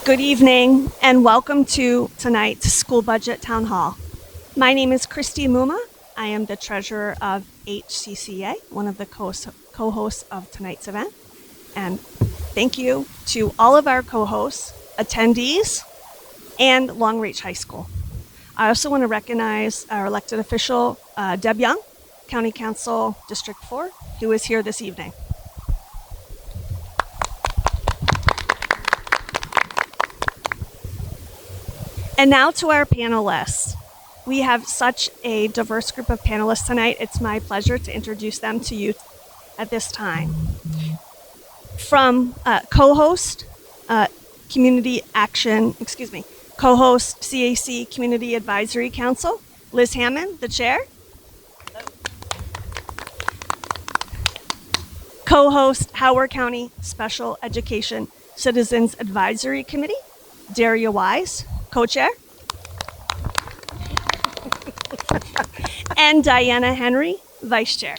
Good evening and welcome to tonight's School Budget Town Hall. My name is Christy Muma. I am the treasurer of HCCA, one of the co-hosts of tonight's event. And thank you to all of our co-hosts, attendees, and Long Reach High School. I also want to recognize our elected official, Deb Young, County Council District 4, who is here this evening. And now to our panelists. We have such a diverse group of panelists tonight. It's my pleasure to introduce them to you at this time. From co-host co-host CAC Community Advisory Council, Liz Hammond, the chair. Co-host Howard County Special Education Citizens Advisory Committee, Daria Wise, co-chair. And Diana Henry, vice chair.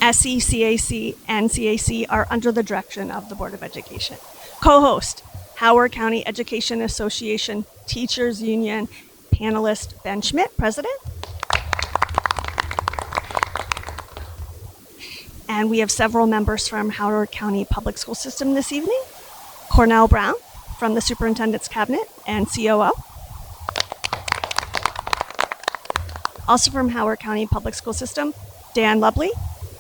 SE, CAC, and CAC are under the direction of the Board of Education. Co-host, Howard County Education Association Teachers Union panelist Ben Schmidt, president. And we have several members from Howard County Public School System this evening. Cornell Brown from the Superintendent's Cabinet and COO. Also from Howard County Public School System, Dan Lubley,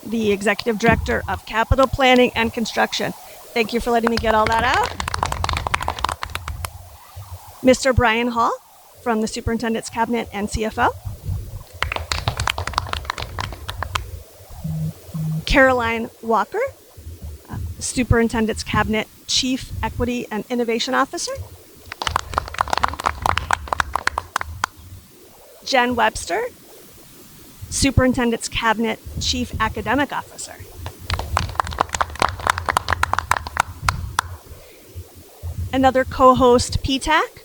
the Executive Director of Capital Planning and Construction. Thank you for letting me get all that out. Mr. Brian Hall from the Superintendent's Cabinet and CFO. Caroline Walker, Superintendent's Cabinet Chief Equity and Innovation Officer. Jen Webster, Superintendent's Cabinet Chief Academic Officer. Another co-host, PTAC,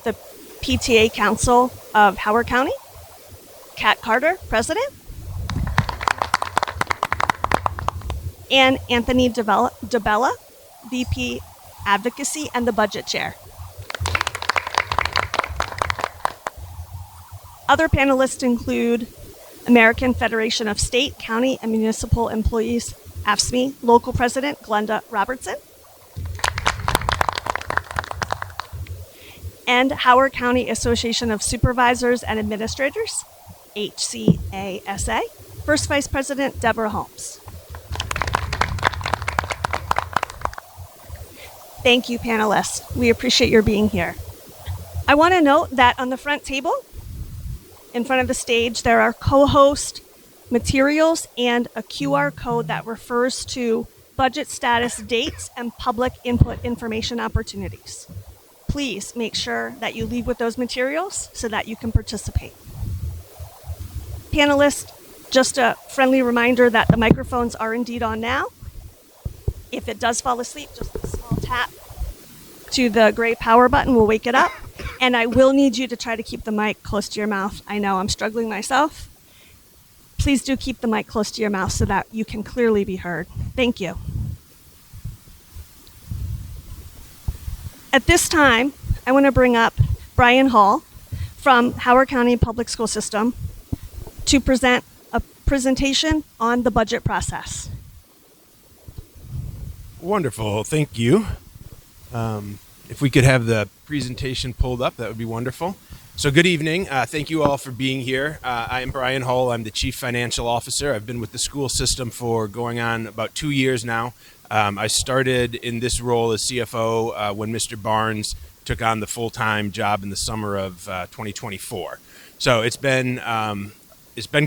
the PTA Council of Howard County. Kat Carter, President. And Anthony DeBella, VP Advocacy and the Budget Chair. Other panelists include American Federation of State, County, and Municipal Employees, AFSCME, local president Glenda Robertson. And Howard County Association of Supervisors and Administrators, HCASA, First Vice President Deborah Holmes. Thank you, panelists. We appreciate your being here. I want to note that on the front table, in front of the stage, there are co-host materials and a QR code that refers to budget status dates and public input information opportunities. Please make sure that you leave with those materials so that you can participate. Panelists, just a friendly reminder that the microphones are indeed on now. If it does fall asleep, just a small tap to the gray power button will wake it up. And I will need you to try to keep the mic close to your mouth. I know I'm struggling myself. Please do keep the mic close to your mouth so that you can clearly be heard. Thank you. At this time, I want to bring up Brian Hall from Howard County Public School System to present a presentation on the budget process. Wonderful, thank you. If we could have the presentation pulled up, that would be wonderful. So good evening. Thank you all for being here. I am Brian Hull. I'm the Chief Financial Officer. I've been with the school system for going on about 2 years now. I started in this role as CFO when Mr. Barnes took on the full-time job in the summer of 2024. So it's been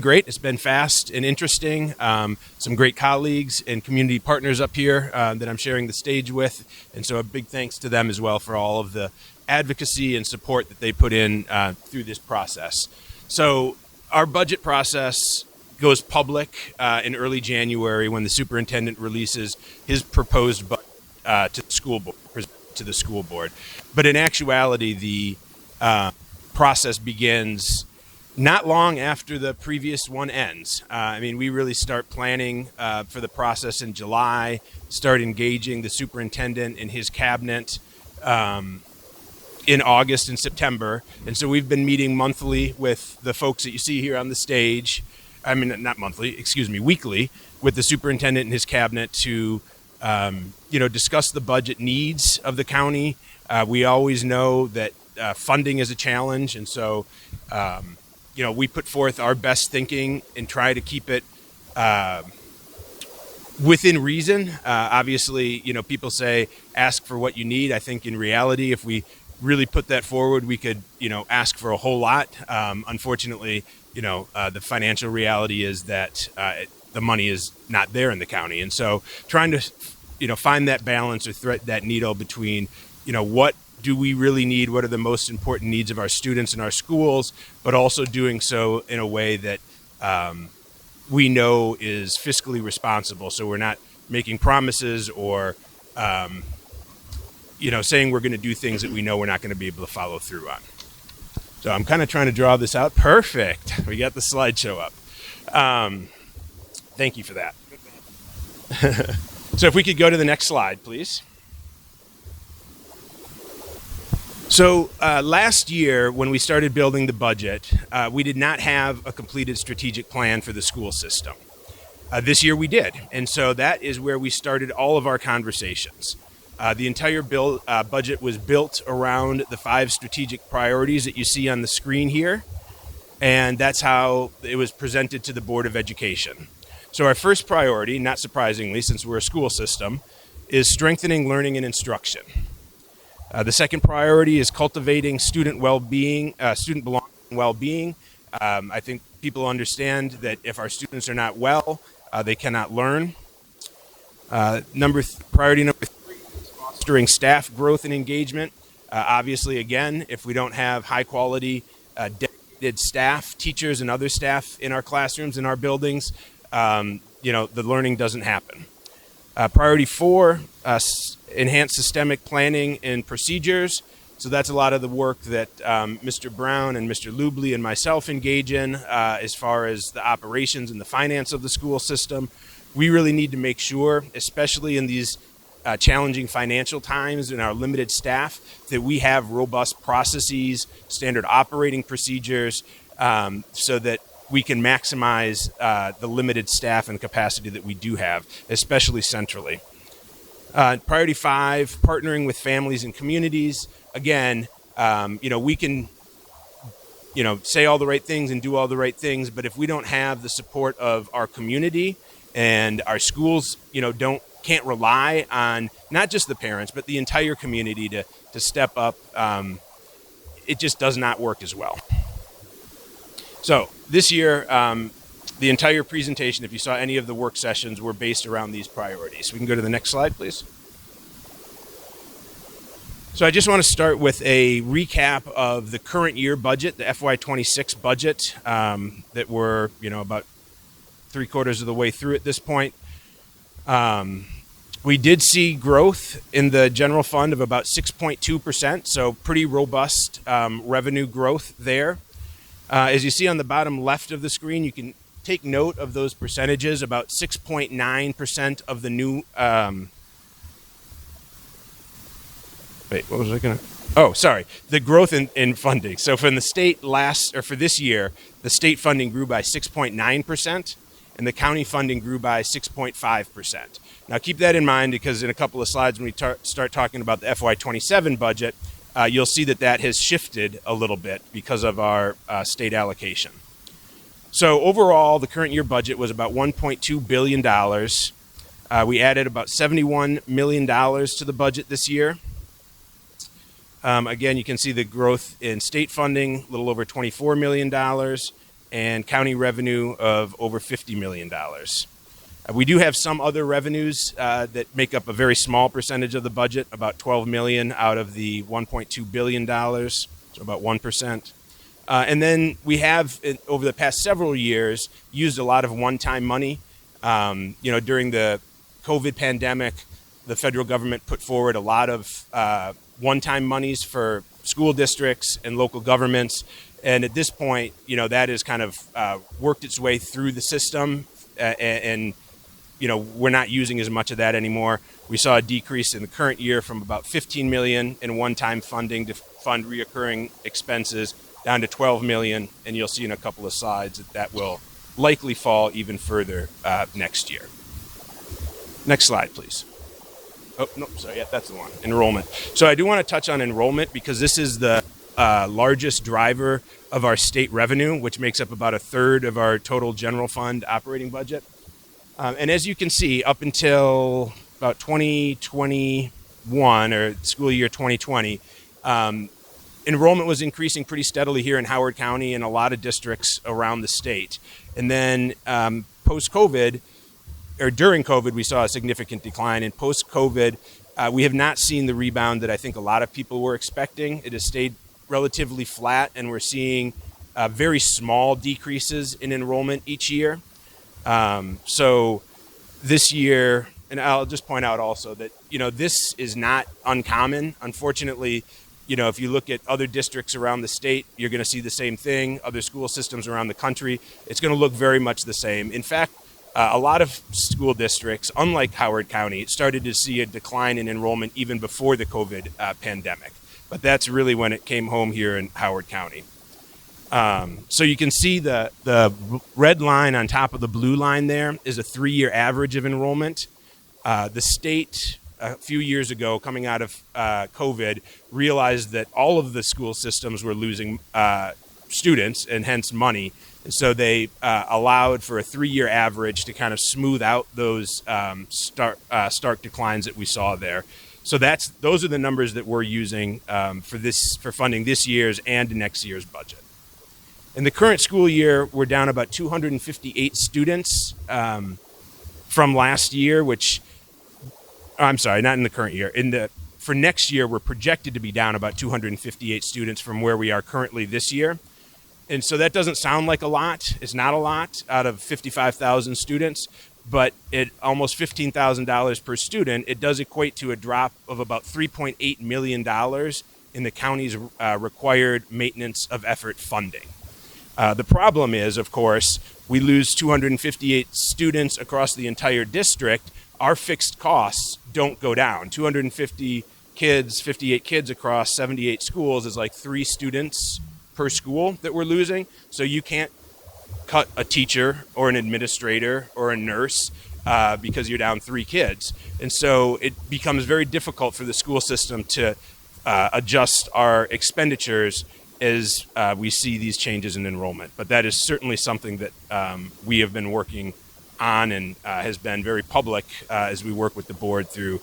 great. It's been fast and interesting. Some great colleagues and community partners up here that I'm sharing the stage with. And so a big thanks to them as well for all of the advocacy and support that they put in through this process. So our budget process goes public in early January when the superintendent releases his proposed budget to the school board. But in actuality, the process begins not long after the previous one ends. We really start planning for the process in July, start engaging the superintendent and his cabinet in August and September. And so we've been meeting monthly with the folks that you see here on the stage. Not monthly, weekly, with the superintendent and his cabinet to discuss the budget needs of the county. We always know that funding is a challenge, and so we put forth our best thinking and try to keep it within reason. Obviously, people say ask for what you need. I think in reality, if we really put that forward, we could, ask for a whole lot. Unfortunately, the financial reality is that the money is not there in the county, and so trying to, find that balance or thread that needle between, what do we really need? What are the most important needs of our students in our schools, but also doing so in a way that we know is fiscally responsible. So we're not making promises or, saying we're going to do things that we know we're not going to be able to follow through on. So I'm kind of trying to draw this out. Perfect. We got the slideshow up. Thank you for that. So if we could go to the next slide, please. So last year, when we started building the budget, we did not have a completed strategic plan for the school system. This year we did, and so that is where we started all of our conversations. The entire budget was built around the 5 strategic priorities that you see on the screen here, and that's how it was presented to the Board of Education. So our first priority, not surprisingly, since we're a school system, is strengthening learning and instruction. The second priority is cultivating student well-being, student belonging and well-being. I think people understand that if our students are not well, they cannot learn. Priority number 3 is fostering staff growth and engagement. Obviously, again, if we don't have high-quality, dedicated staff, teachers, and other staff in our classrooms, in our buildings, the learning doesn't happen. Priority 4, enhance systemic planning and procedures. So that's a lot of the work that Mr. Brown and Mr. Lubley and myself engage in as far as the operations and the finance of the school system. We really need to make sure, especially in these challenging financial times and our limited staff, that we have robust processes, standard operating procedures, so that we can maximize the limited staff and capacity that we do have, especially centrally. Priority 5, partnering with families and communities. Again, we can, say all the right things and do all the right things, but if we don't have the support of our community and our schools, can't rely on not just the parents, but the entire community to step up, it just does not work as well. So this year, the entire presentation, if you saw any of the work sessions, were based around these priorities. We can go to the next slide, please. So I just want to start with a recap of the current year budget, the FY26 budget, that we're, about 3/4 of the way through at this point. We did see growth in the general fund of about 6.2%, so pretty robust revenue growth there. As you see on the bottom left of the screen, you can take note of those percentages. About 6.9% of the new the growth in funding. So from the state for this year, the state funding grew by 6.9%, and the county funding grew by 6.5%. Now keep that in mind, because in a couple of slides when we start talking about the FY27 budget, you'll see that has shifted a little bit because of our state allocation. So overall, the current year budget was about $1.2 billion. We added about $71 million to the budget this year. Again, you can see the growth in state funding, a little over $24 million, and county revenue of over $50 million. We do have some other revenues that make up a very small percentage of the budget, about $12 million out of the $1.2 billion, so about 1%. And then we have, over the past several years, used a lot of one-time money. During the COVID pandemic, the federal government put forward a lot of one-time monies for school districts and local governments, And at this point, that has kind of worked its way through the system, and we're not using as much of that anymore. We saw a decrease in the current year from about 15 million in one-time funding to fund reoccurring expenses down to 12 million, and you'll see in a couple of slides that will likely fall even further next year. Next slide, please. Oh, no, sorry, yeah, that's the one, enrollment. So I do want to touch on enrollment because this is the largest driver of our state revenue, which makes up about a third of our total general fund operating budget. And as you can see, up until about 2021 or school year 2020, enrollment was increasing pretty steadily here in Howard County and a lot of districts around the state. And then post-COVID, or during COVID, we saw a significant decline. And post-COVID, we have not seen the rebound that I think a lot of people were expecting. It has stayed relatively flat, and we're seeing very small decreases in enrollment each year. So this year, and I'll just point out also that, this is not uncommon. Unfortunately, if you look at other districts around the state, you're going to see the same thing. Other school systems around the country, it's going to look very much the same. In fact, a lot of school districts, unlike Howard County, started to see a decline in enrollment even before the COVID pandemic. But that's really when it came home here in Howard County. So you can see the red line on top of the blue line there is a 3-year average of enrollment. The state, a few years ago, coming out of COVID, realized that all of the school systems were losing students and hence money. And so they allowed for a 3-year average to kind of smooth out those stark declines that we saw there. So those are the numbers that we're using for funding this year's and next year's budget. In the current school year, we're down about 258 students from last year, I'm sorry, not in the current year. For next year, we're projected to be down about 258 students from where we are currently this year. And so that doesn't sound like a lot. It's not a lot out of 55,000 students, but at almost $15,000 per student, it does equate to a drop of about $3.8 million in the county's required maintenance of effort funding. The problem is, of course, we lose 258 students across the entire district. Our fixed costs don't go down. 250 kids, 58 kids across 78 schools is like 3 students per school that we're losing. So you can't cut a teacher or an administrator or a nurse because you're down 3 kids. And so it becomes very difficult for the school system to adjust our expenditures as we see these changes in enrollment. But that is certainly something that we have been working on and has been very public as we work with the board through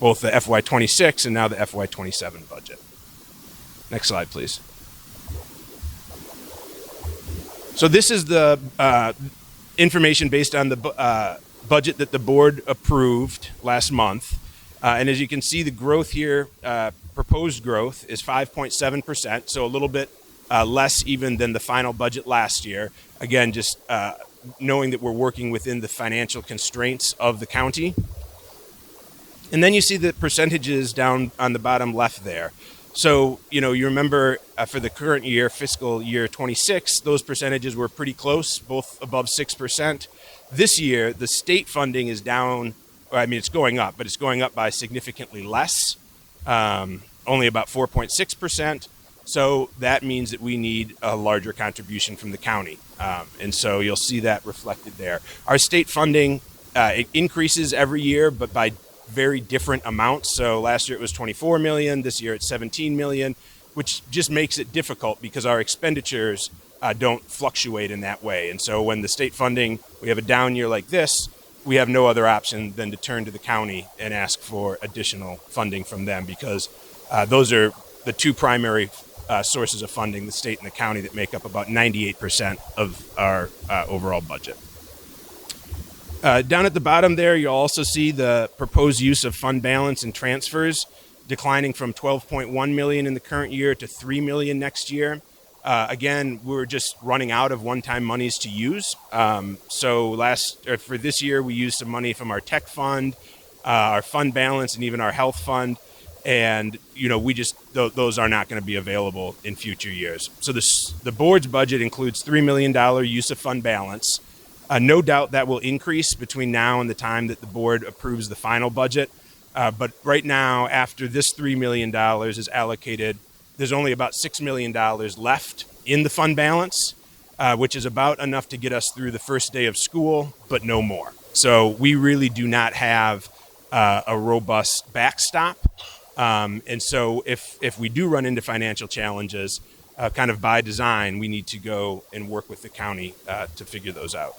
both the FY26 and now the FY27 budget. Next slide, please. So this is the information based on the budget that the board approved last month. And as you can see, the growth here, proposed growth is 5.7%, so a little bit less even than the final budget last year. Again, just knowing that we're working within the financial constraints of the county. And then you see the percentages down on the bottom left there. So, you remember for the current year, fiscal year 26, those percentages were pretty close, both above 6%. This year, the state funding is down. It's going up, but it's going up by significantly less, only about 4.6%. So that means that we need a larger contribution from the county. And so you'll see that reflected there. Our state funding, it increases every year, but by very different amounts. So last year it was 24 million. This year it's 17 million, which just makes it difficult because our expenditures don't fluctuate in that way. And so when the state funding, we have a down year like this, we have no other option than to turn to the county and ask for additional funding from them because those are the 2 primary sources of funding, the state and the county, that make up about 98% of our overall budget. Down at the bottom there, you'll also see the proposed use of fund balance and transfers declining from 12.1 million in the current year to 3 million next year. Again, we're just running out of one-time monies to use. So for this year, we used some money from our tech fund, our fund balance, and even our health fund. And those are not going to be available in future years. So the board's budget includes $3 million use of fund balance. No doubt that will increase between now and the time that the board approves the final budget. But right now, after this $3 million is allocated, there's only about $6 million left in the fund balance, which is about enough to get us through the first day of school, but no more. So we really do not have a robust backstop. And so if we do run into financial challenges, kind of by design, we need to go and work with the county to figure those out.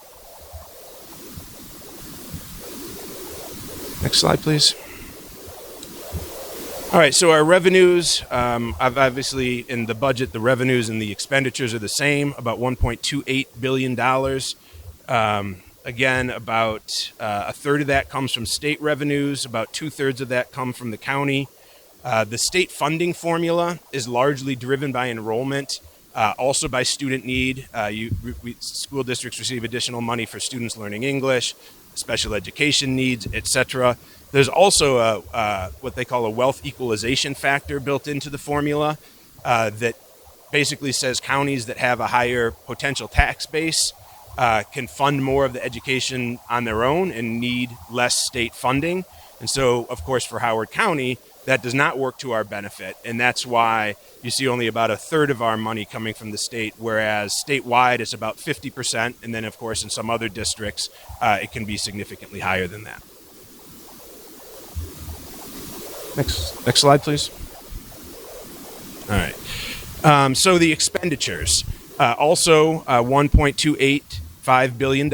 Next slide, please. All right, so our revenues, obviously in the budget, the revenues and the expenditures are the same, about $1.28 billion. Again, about a third of that comes from state revenues, about 2/3 of that come from the county. The state funding formula is largely driven by enrollment, also by student need. School districts receive additional money for students learning English, special education needs, etc. There's also what they call a wealth equalization factor built into the formula that basically says counties that have a higher potential tax base can fund more of the education on their own and need less state funding. And so, of course, for Howard County, that does not work to our benefit. And that's why you see only about a third of our money coming from the state, whereas statewide it's about 50%. And then, of course, in some other districts, it can be significantly higher than that. Next slide, please. All right. So the expenditures, also $1.285 billion.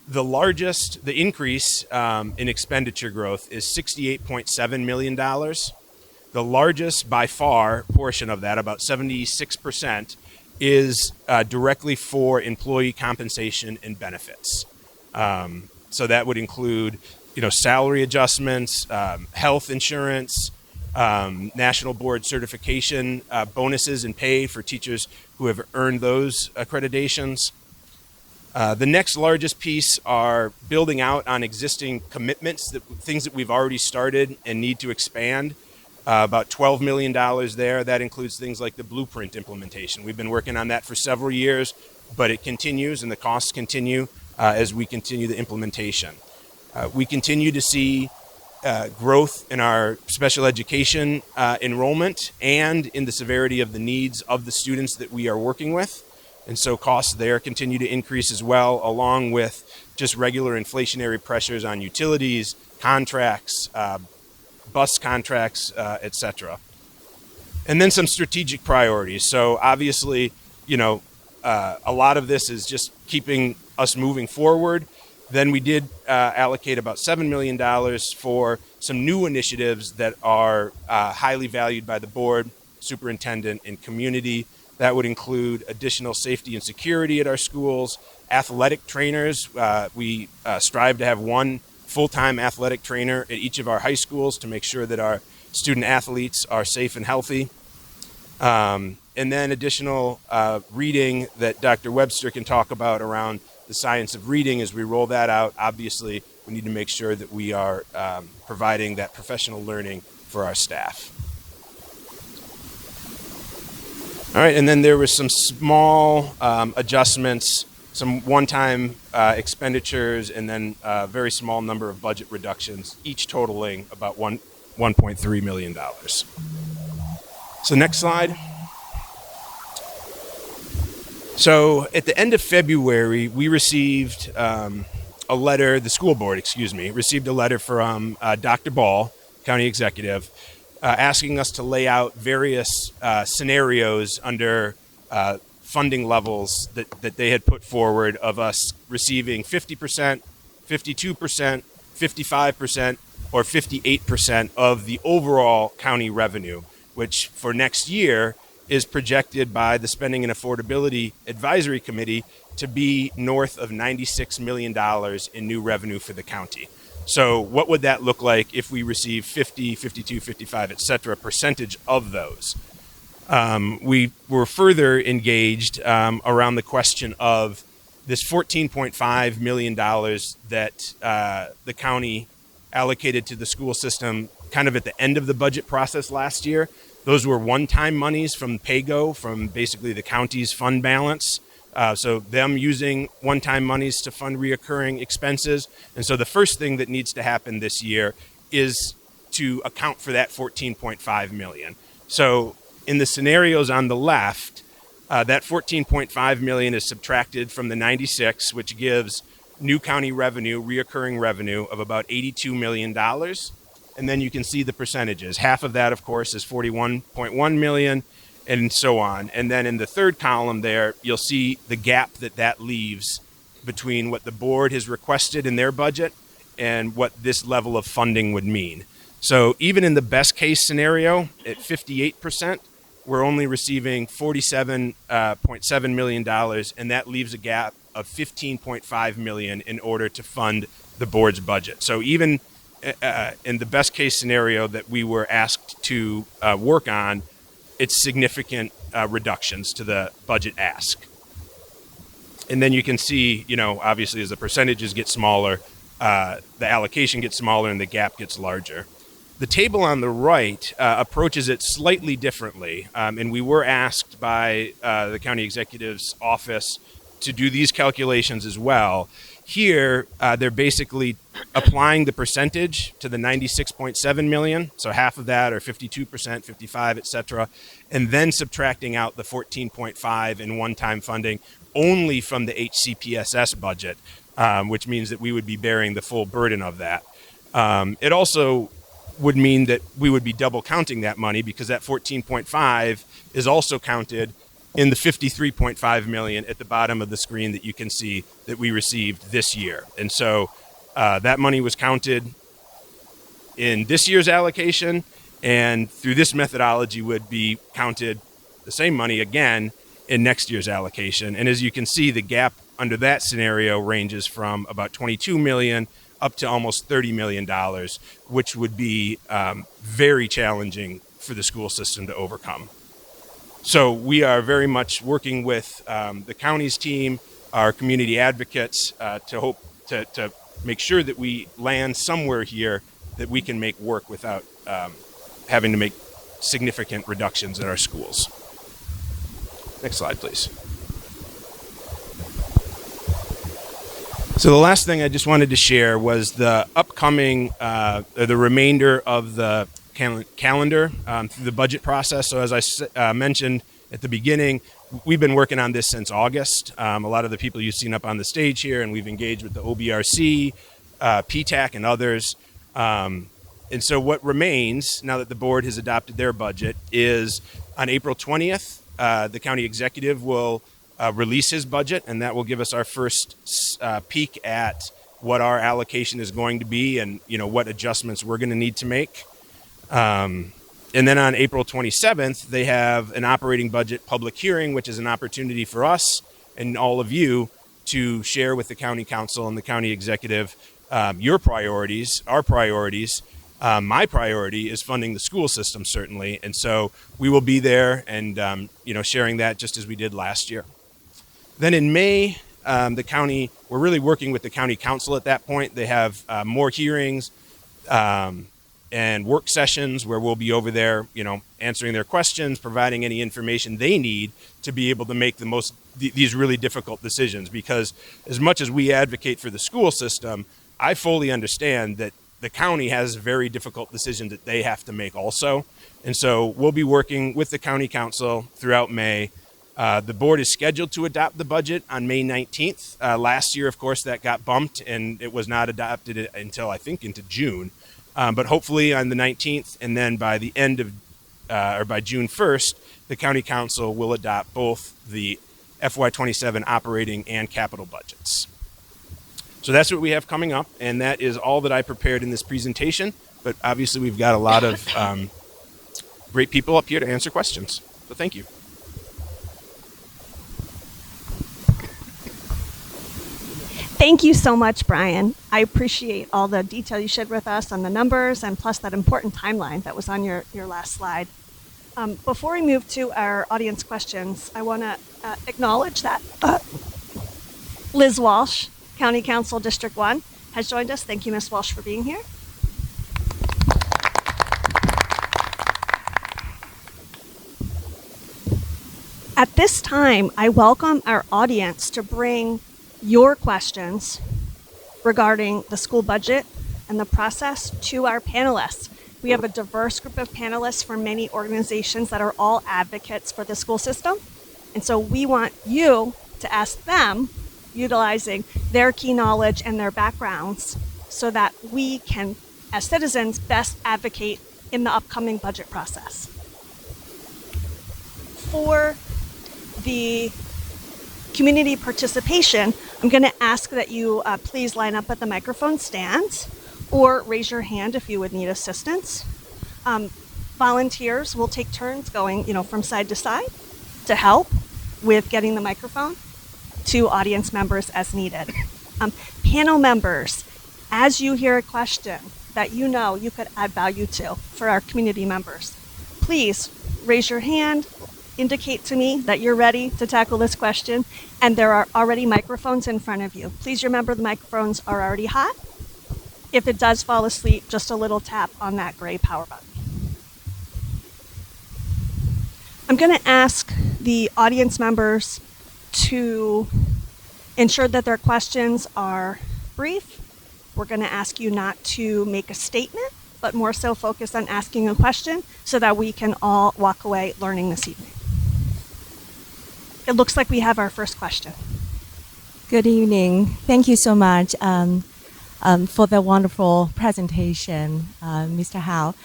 The increase in expenditure growth is $68.7 million. The largest, by far, portion of that, about 76%, is directly for employee compensation and benefits. So that would include, salary adjustments, health insurance, national board certification, bonuses and pay for teachers who have earned those accreditations. The next largest piece are building out on existing commitments, things that we've already started and need to expand. About $12 million there. That includes things like the blueprint implementation. We've been working on that for several years, but it continues and the costs continue as we continue the implementation. We continue to see growth in our special education enrollment and in the severity of the needs of the students that we are working with. And so costs there continue to increase as well, along with just regular inflationary pressures on utilities, contracts, bus contracts, etc. And then some strategic priorities. So obviously, a lot of this is just keeping us moving forward. Then we did allocate about $7 million for some new initiatives that are highly valued by the board, superintendent, and community. That would include additional safety and security at our schools, athletic trainers. We strive to have one full-time athletic trainer at each of our high schools to make sure that our student athletes are safe and healthy. And then additional reading that Dr. Webster can talk about around the science of reading as we roll that out. Obviously, we need to make sure that we are providing that professional learning for our staff. All right, and then there was some small adjustments, some one-time expenditures, and then a very small number of budget reductions, each totaling about $1.3 million. So next slide. So at the end of February, we received a letter, the school board, received a letter from Dr. Ball, county executive, asking us to lay out various scenarios under funding levels that they had put forward of us receiving 50%, 52%, 55%, or 58% of the overall county revenue, which for next year is projected by the Spending and Affordability Advisory Committee to be north of $96 million in new revenue for the county. So what would that look like if we receive 50, 52, 55, et cetera, percentage of those? We were further engaged around the question of this $14.5 million that the county allocated to the school system kind of at the end of the budget process last year. Those were one-time monies from PAYGO, from basically the county's fund balance. So them using one-time monies to fund reoccurring expenses. And so the first thing that needs to happen this year is to account for that $14.5 million. So in the scenarios on the left, that $14.5 million is subtracted from the 96, which gives new county revenue, reoccurring revenue of about $82 million. And then you can see the percentages. Half of that, of course, is $41.1 million, and so on. And then in the third column there, you'll see the gap that leaves between what the board has requested in their budget and what this level of funding would mean. So even in the best case scenario, at 58%, we're only receiving $47.7 million, and that leaves a gap of $15.5 million in order to fund the board's budget. So even in the best case scenario that we were asked to work on, it's significant reductions to the budget ask. And then you can see, obviously as the percentages get smaller, the allocation gets smaller and the gap gets larger. The table on the right approaches it slightly differently, and we were asked by the county executive's office to do these calculations as well. Here, they're basically applying the percentage to the 96.7 million, so half of that, or 52%, 55%, etc., and then subtracting out the 14.5 in one-time funding only from the HCPSS budget, which means that we would be bearing the full burden of that. It also would mean that we would be double counting that money, because that 14.5 is also counted in the 53.5 million at the bottom of the screen that you can see that we received this year. And so that money was counted in this year's allocation, and through this methodology would be counted the same money again in next year's allocation. And as you can see, the gap under that scenario ranges from about 22 million up to almost $30 million, which would be very challenging for the school system to overcome. So we are very much working with the county's team, our community advocates, to hope to make sure that we land somewhere here that we can make work without having to make significant reductions in our schools. Next slide, please. So the last thing I just wanted to share was the upcoming, the remainder of the calendar through the budget process. So as I mentioned at the beginning, we've been working on this since August. A lot of the people you've seen up on the stage here, and we've engaged with the OBRC, PTAC, and others. And so what remains, now that the board has adopted their budget, is on April 20th, the county executive will release his budget, and that will give us our first peek at what our allocation is going to be and what adjustments we're going to need to make. And then on April 27th, they have an operating budget public hearing, which is an opportunity for us and all of you to share with the county council and the county executive your priorities, our priorities. My priority is funding the school system, certainly. And so we will be there and, sharing that just as we did last year. Then in May, the county, we're really working with the county council at that point. They have more hearings and work sessions where we'll be over there, answering their questions, providing any information they need to be able to make these really difficult decisions. Because as much as we advocate for the school system, I fully understand that the county has very difficult decisions that they have to make also. And so we'll be working with the county council throughout May. The board is scheduled to adopt the budget on May 19th. Last year, of course, that got bumped and it was not adopted until I think into June. But hopefully on the 19th, and then by the end of, or by June 1st, the county council will adopt both the FY27 operating and capital budgets. So that's what we have coming up, and that is all that I prepared in this presentation. But obviously we've got a lot of great people up here to answer questions. So thank you. Thank you so much, Brian. I appreciate all the detail you shared with us on the numbers and plus that important timeline that was on your last slide. Before we move to our audience questions, I want to acknowledge that Liz Walsh, County Council District 1, has joined us. Thank you, Ms. Walsh, for being here. At this time, I welcome our audience to bring your questions regarding the school budget and the process to our panelists. We have a diverse group of panelists from many organizations that are all advocates for the school system. And so we want you to ask them, utilizing their key knowledge and their backgrounds, so that we can, as citizens, best advocate in the upcoming budget process. For the community participation, I'm going to ask that you please line up at the microphone stands or raise your hand if you would need assistance. Volunteers will take turns going, from side to side to help with getting the microphone to audience members as needed. Panel members, as you hear a question that you could add value to for our community members, please raise your hand, indicate to me that you're ready to tackle this question, and there are already microphones in front of you. Please remember the microphones are already hot. If it does fall asleep, just a little tap on that gray power button. I'm going to ask the audience members to ensure that their questions are brief. We're going to ask you not to make a statement, but more so focus on asking a question so that we can all walk away learning this evening. It looks like we have our first question. Good evening. Thank you so much for the wonderful presentation, Mr. Howe.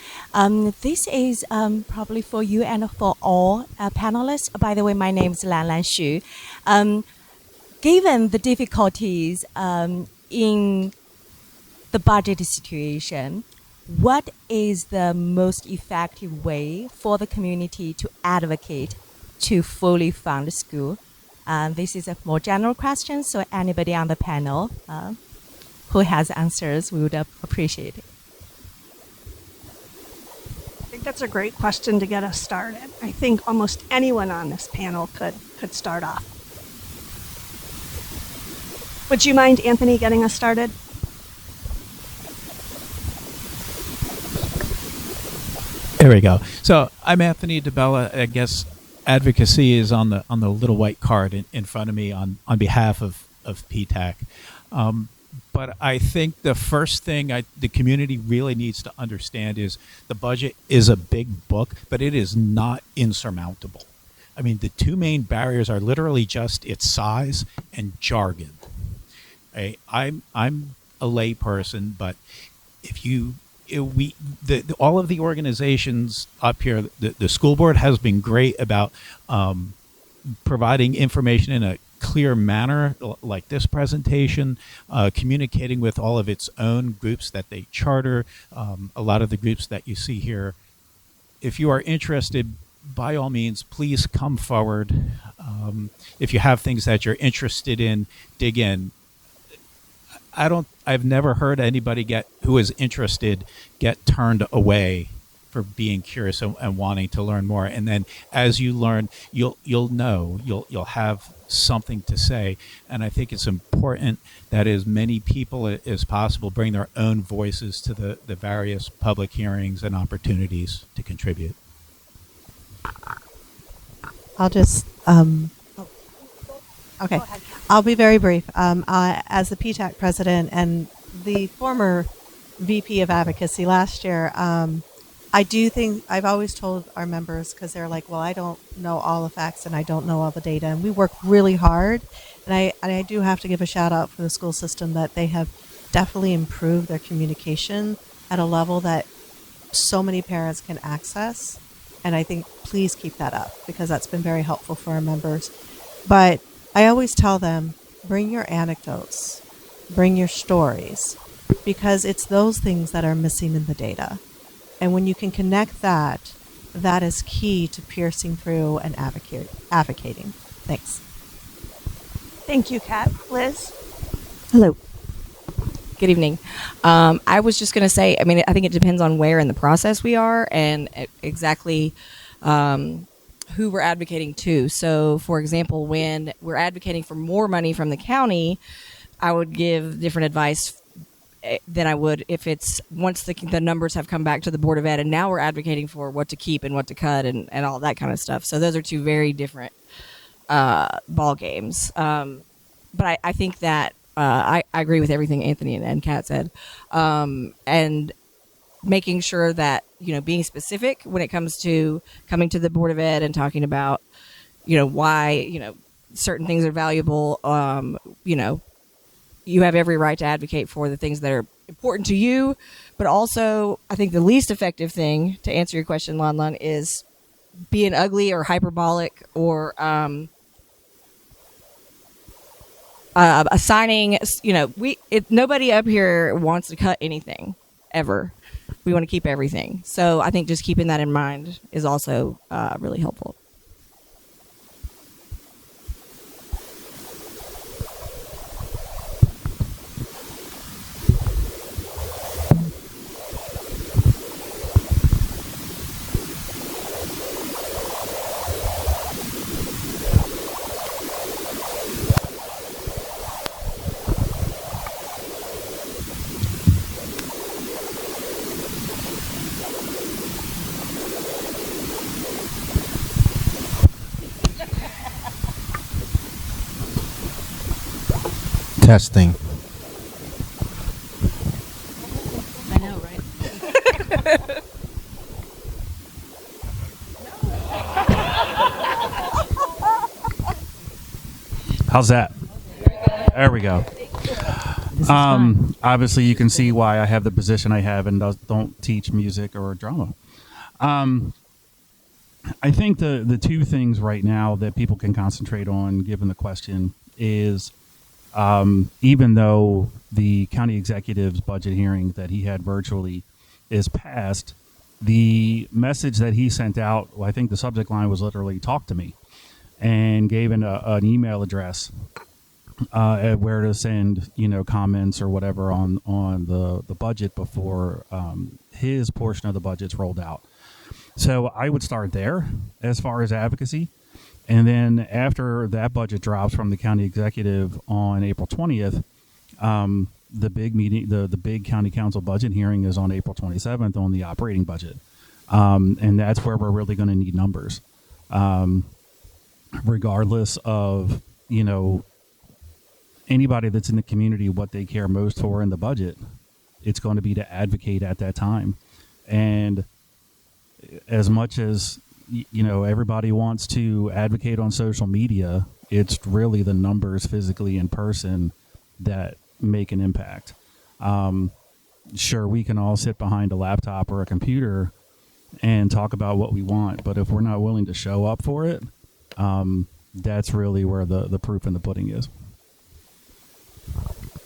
This is probably for you and for all panelists. By the way, my name is Lan Lan Xu. Given the difficulties in the budget situation, what is the most effective way for the community to advocate to fully fund the school? This is a more general question, so anybody on the panel who has answers, we would appreciate it. I think that's a great question to get us started. I think almost anyone on this panel could start off. Would you mind, Anthony, getting us started? There we go. So I'm Anthony DeBella. I guess advocacy is on the little white card in front of me on behalf of PTAC. But I think the first thing the community really needs to understand is the budget is a big book, but it is not insurmountable. I mean, the two main barriers are literally just its size and jargon. I'm a lay person, but all of the organizations up here, the school board has been great about providing information in a clear manner, like this presentation, communicating with all of its own groups that they charter, a lot of the groups that you see here. If you are interested, by all means, please come forward. If you have things that you're interested in, dig in. I've never heard anybody who is interested get turned away for being curious and wanting to learn more. And then as you learn, you'll have something to say. And I think it's important that as many people as possible bring their own voices to the various public hearings and opportunities to contribute. I'll just, okay, I'll be very brief. As the PTAC president and the former VP of advocacy last year, I do think I've always told our members, because they're like, well, I don't know all the facts and I don't know all the data, and we work really hard. And I do have to give a shout out for the school system that they have definitely improved their communication at a level that so many parents can access. And I think please keep that up, because that's been very helpful for our members. But I always tell them, bring your anecdotes, bring your stories, because it's those things that are missing in the data. And when you can connect that, that is key to piercing through and advocating. Thanks. Thank you, Kat. Liz? Hello. Good evening. I was just going to say, I think it depends on where in the process we are and exactly who we're advocating to. So, for example, when we're advocating for more money from the county, I would give different advice than I would if it's once the numbers have come back to the Board of Ed, and now we're advocating for what to keep and what to cut and all that kind of stuff. So those are two very different ball games. But I think that I agree with everything Anthony and Kat said, and making sure that, you know, being specific when it comes to coming to the Board of Ed and talking about, you know, why, you know, certain things are valuable. You know, you have every right to advocate for the things that are important to you, but also I think the least effective thing, to answer your question, Lon Lon, is being ugly or hyperbolic or assigning. You know, nobody up here wants to cut anything ever. We want to keep everything. So I think just keeping that in mind is also really helpful. Testing. I know, right? How's that? There we go. Obviously, you can see why I have the position I have and don't teach music or drama. I think the two things right now that people can concentrate on, given the question, is even though the county executive's budget hearing that he had virtually is passed, the message that he sent out, well, I think the subject line was literally "talk to me," and gave an email address where to send, you know, comments or whatever on the budget before his portion of the budget's rolled out. So I would start there as far as advocacy. And then after that budget drops from the county executive on April 20th, the big meeting, the big county council budget hearing is on April 27th on the operating budget. And that's where we're really going to need numbers. Regardless of, you know, anybody that's in the community, what they care most for in the budget, it's going to be to advocate at that time. And as much as, you know, everybody wants to advocate on social media, it's really the numbers physically in person that make an impact. Sure, we can all sit behind a laptop or a computer and talk about what we want, but if we're not willing to show up for it, that's really where the proof in the pudding is.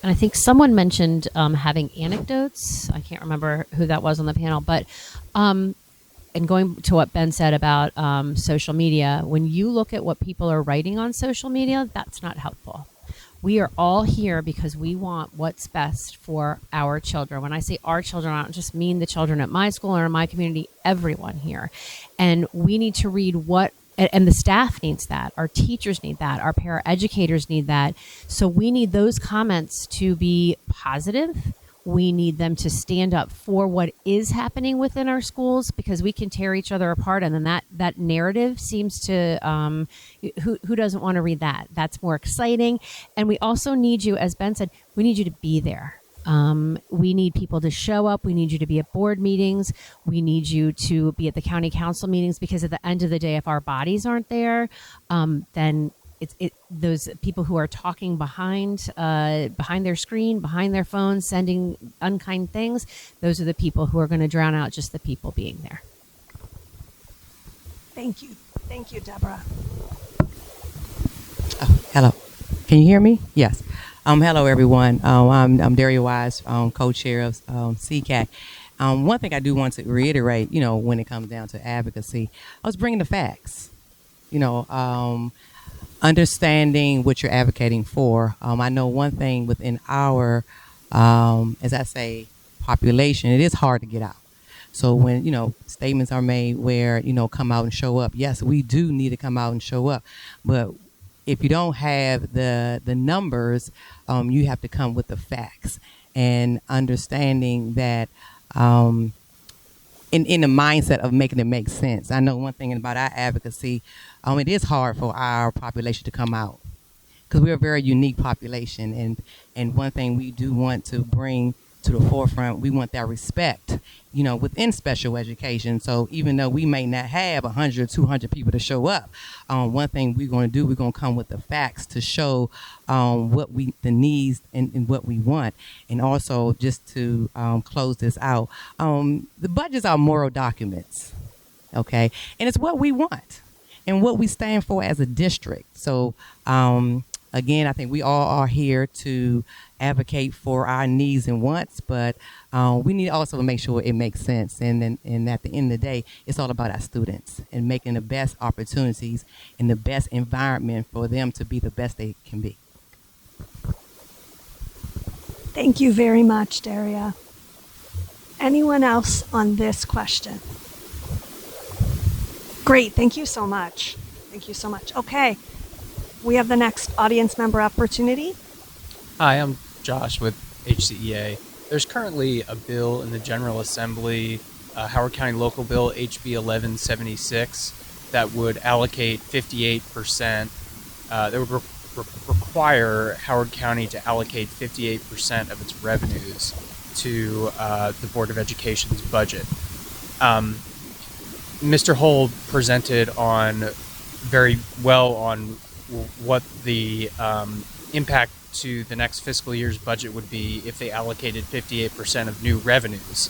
And I think someone mentioned having anecdotes. I can't remember who that was on the panel, but and going to what Ben said about social media, when you look at what people are writing on social media, that's not helpful. We are all here because we want what's best for our children. When I say our children, I don't just mean the children at my school or in my community, everyone here. And we need to read what, and the staff needs that, our teachers need that, our paraeducators need that. So we need those comments to be positive. We need them to stand up for what is happening within our schools, because we can tear each other apart, and then that narrative seems to who doesn't want to read that? That's more exciting. And we also need you, as Ben said, we need you to be there. We need people to show up. We need you to be at board meetings. We need you to be at the county council meetings, because at the end of the day, if our bodies aren't there, then those people who are talking behind their screen, behind their phone, sending unkind things, those are the people who are going to drown out just the people being there. Thank you, Deborah. Oh, hello. Can you hear me? Yes. Hello, everyone. I'm Daria Wise, co-chair of CCAC. One thing I do want to reiterate, you know, when it comes down to advocacy, I was bringing the facts. You know, understanding what you're advocating for. I know one thing within our, as I say, population, it is hard to get out. So when, you know, statements are made where, you know, come out and show up. Yes, we do need to come out and show up. But if you don't have the numbers, you have to come with the facts. and understanding that in the mindset of making it make sense. I know one thing about our advocacy, it is hard for our population to come out because we're a very unique population, and one thing we do want to bring to the forefront, we want that respect, within special education. So even though we may not have 100, 200 people to show up, one thing we're going to do, we're going to come with the facts to show the needs and what we want. And also, just to close this out, the budgets are moral documents, okay? And it's what we want and what we stand for as a district. So again, I think we all are here to advocate for our needs and wants, but we need also to make sure it makes sense. And at the end of the day, it's all about our students and making the best opportunities and the best environment for them to be the best they can be. Thank you very much, Daria. Anyone else on this question? Great, thank you so much. Thank you so much. Okay, we have the next audience member opportunity. Hi, I'm Josh with HCEA. There's currently a bill in the General Assembly, Howard County Local Bill HB 1176, that would allocate 58%, that would require Howard County to allocate 58% of its revenues to the Board of Education's budget. Mr. Hull presented very well on what the impact to the next fiscal year's budget would be if they allocated 58% of new revenues.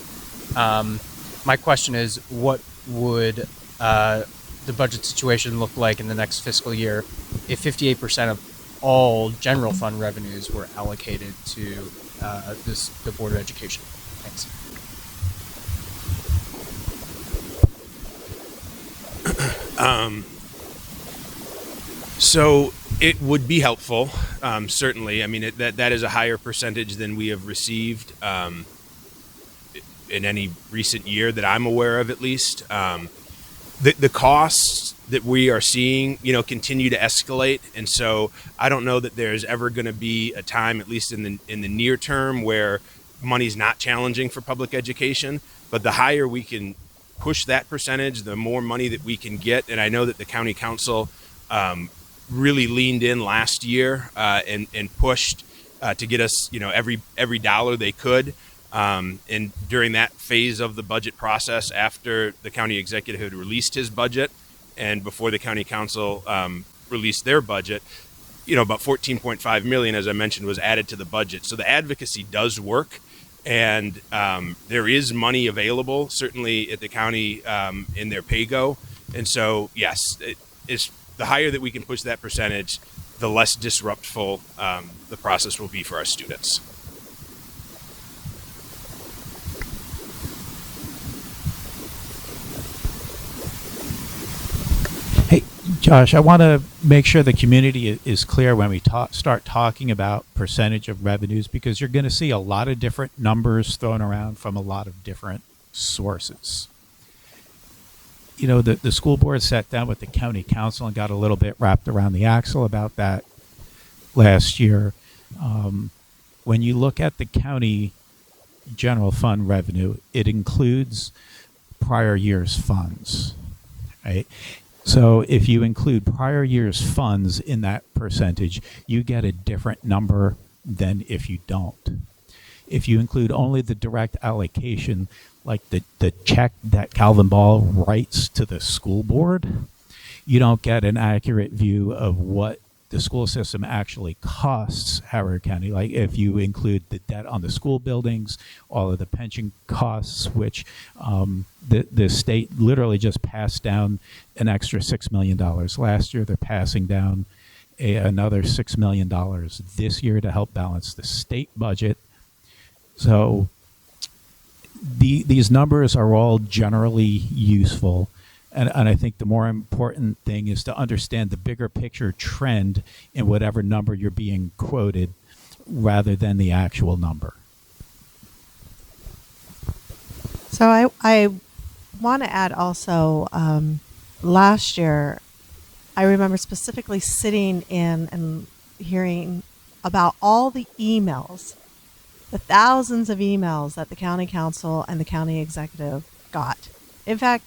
My question is, what would the budget situation look like in the next fiscal year if 58% of all general fund revenues were allocated to the Board of Education? Thanks. So it would be helpful, certainly. I mean, that is a higher percentage than we have received in any recent year that I'm aware of, at least. The costs that we are seeing, continue to escalate, and so I don't know that there's ever going to be a time, at least in the near term, where money's not challenging for public education. But the higher we can push that percentage, the more money that we can get. And I know that the county council really leaned in last year and pushed to get us, every dollar they could. And during that phase of the budget process, after the county executive had released his budget and before the county council released their budget, about $14.5 million, as I mentioned, was added to the budget. So the advocacy does work, and there is money available, certainly at the county in their PAYGO. And so, yes, it's the higher that we can push that percentage, the less disruptful the process will be for our students. Hey, Josh, I want to make sure the community is clear when we start talking about percentage of revenues, because you're going to see a lot of different numbers thrown around from a lot of different sources. The school board sat down with the county council and got a little bit wrapped around the axle about that last year. When you look at the county general fund revenue, it includes prior year's funds, right? So if you include prior year's funds in that percentage, you get a different number than if you don't. If you include only the direct allocation, like the check that Calvin Ball writes to the school board, you don't get an accurate view of what the school system actually costs Howard County. Like if you include the debt on the school buildings, all of the pension costs, which the state literally just passed down an extra $6 million last year. They're passing down another $6 million this year to help balance the state budget. So these numbers are all generally useful. And I think the more important thing is to understand the bigger picture trend in whatever number you're being quoted rather than the actual number. So I want to add also, last year, I remember specifically sitting in and hearing about all the emails the thousands of emails that the county council and the county executive got. In fact,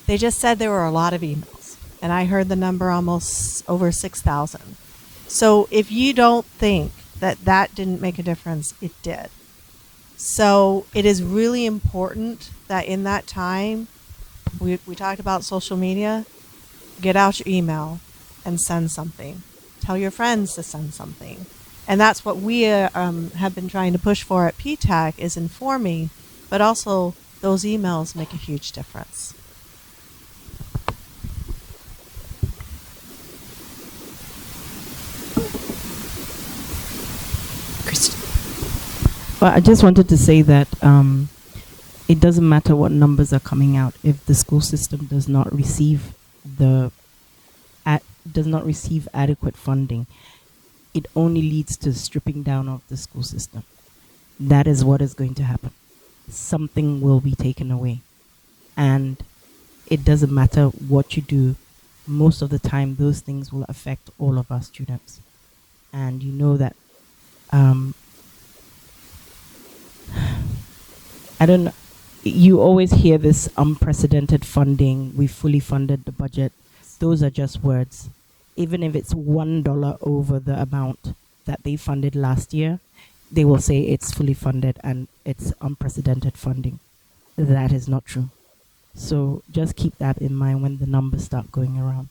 they just said there were a lot of emails, and I heard the number almost over 6,000. So if you don't think that that didn't make a difference, it did. So it is really important that in that time, we talked about social media, get out your email and send something. Tell your friends to send something. And that's what we have been trying to push for at PTAC, is informing, but also those emails make a huge difference. Well, I just wanted to say that it doesn't matter what numbers are coming out if the school system does not receive adequate funding. It only leads to stripping down of the school system. That is what is going to happen. Something will be taken away, and it doesn't matter what you do. Most of the time, those things will affect all of our students, and you know that. I don't know. You always hear this unprecedented funding. We fully funded the budget. Those are just words. Even if it's $1 over the amount that they funded last year, they will say it's fully funded and it's unprecedented funding. That is not true. So just keep that in mind when the numbers start going around.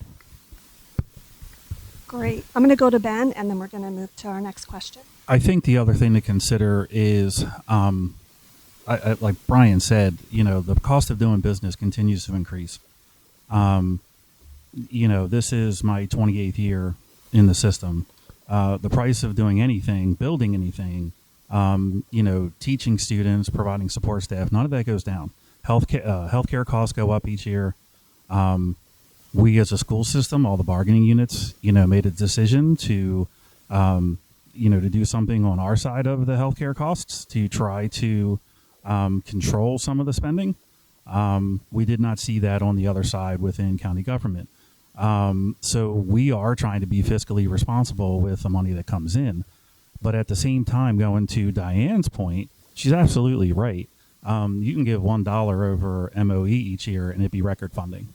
Great. I'm going to go to Ben, and then we're going to move to our next question. I think the other thing to consider is, like Brian said, the cost of doing business continues to increase. This is my 28th year in the system. The price of doing anything, building anything, teaching students, providing support staff, none of that goes down. Healthcare costs go up each year. We as a school system, all the bargaining units, made a decision to, to do something on our side of the healthcare costs to try to control some of the spending. We did not see that on the other side within county government. So we are trying to be fiscally responsible with the money that comes in. But at the same time, going to Diane's point, she's absolutely right. You can give $1 over MOE each year and it'd be record funding.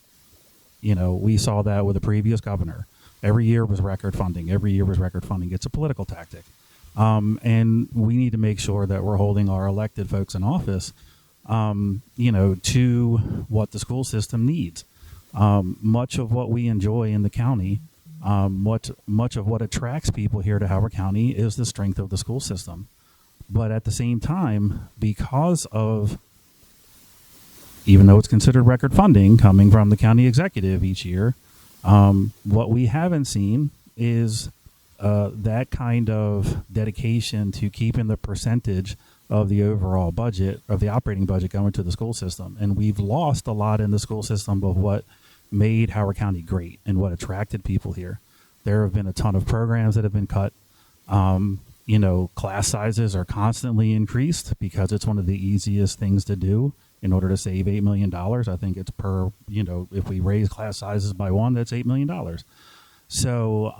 We saw that with the previous governor. Every year was record funding. Every year was record funding. It's a political tactic. And we need to make sure that we're holding our elected folks in office, to what the school system needs. Much of what we enjoy in the county, much of what attracts people here to Howard County is the strength of the school system. But at the same time, because of, even though it's considered record funding coming from the county executive each year, what we haven't seen is that kind of dedication to keeping the percentage of the overall budget, of the operating budget, going to the school system. And we've lost a lot in the school system of what made Howard County great and what attracted people here. There have been a ton of programs that have been cut. Class sizes are constantly increased because it's one of the easiest things to do in order to save $8 million. I think it's per, if we raise class sizes by one, that's $8 million. So,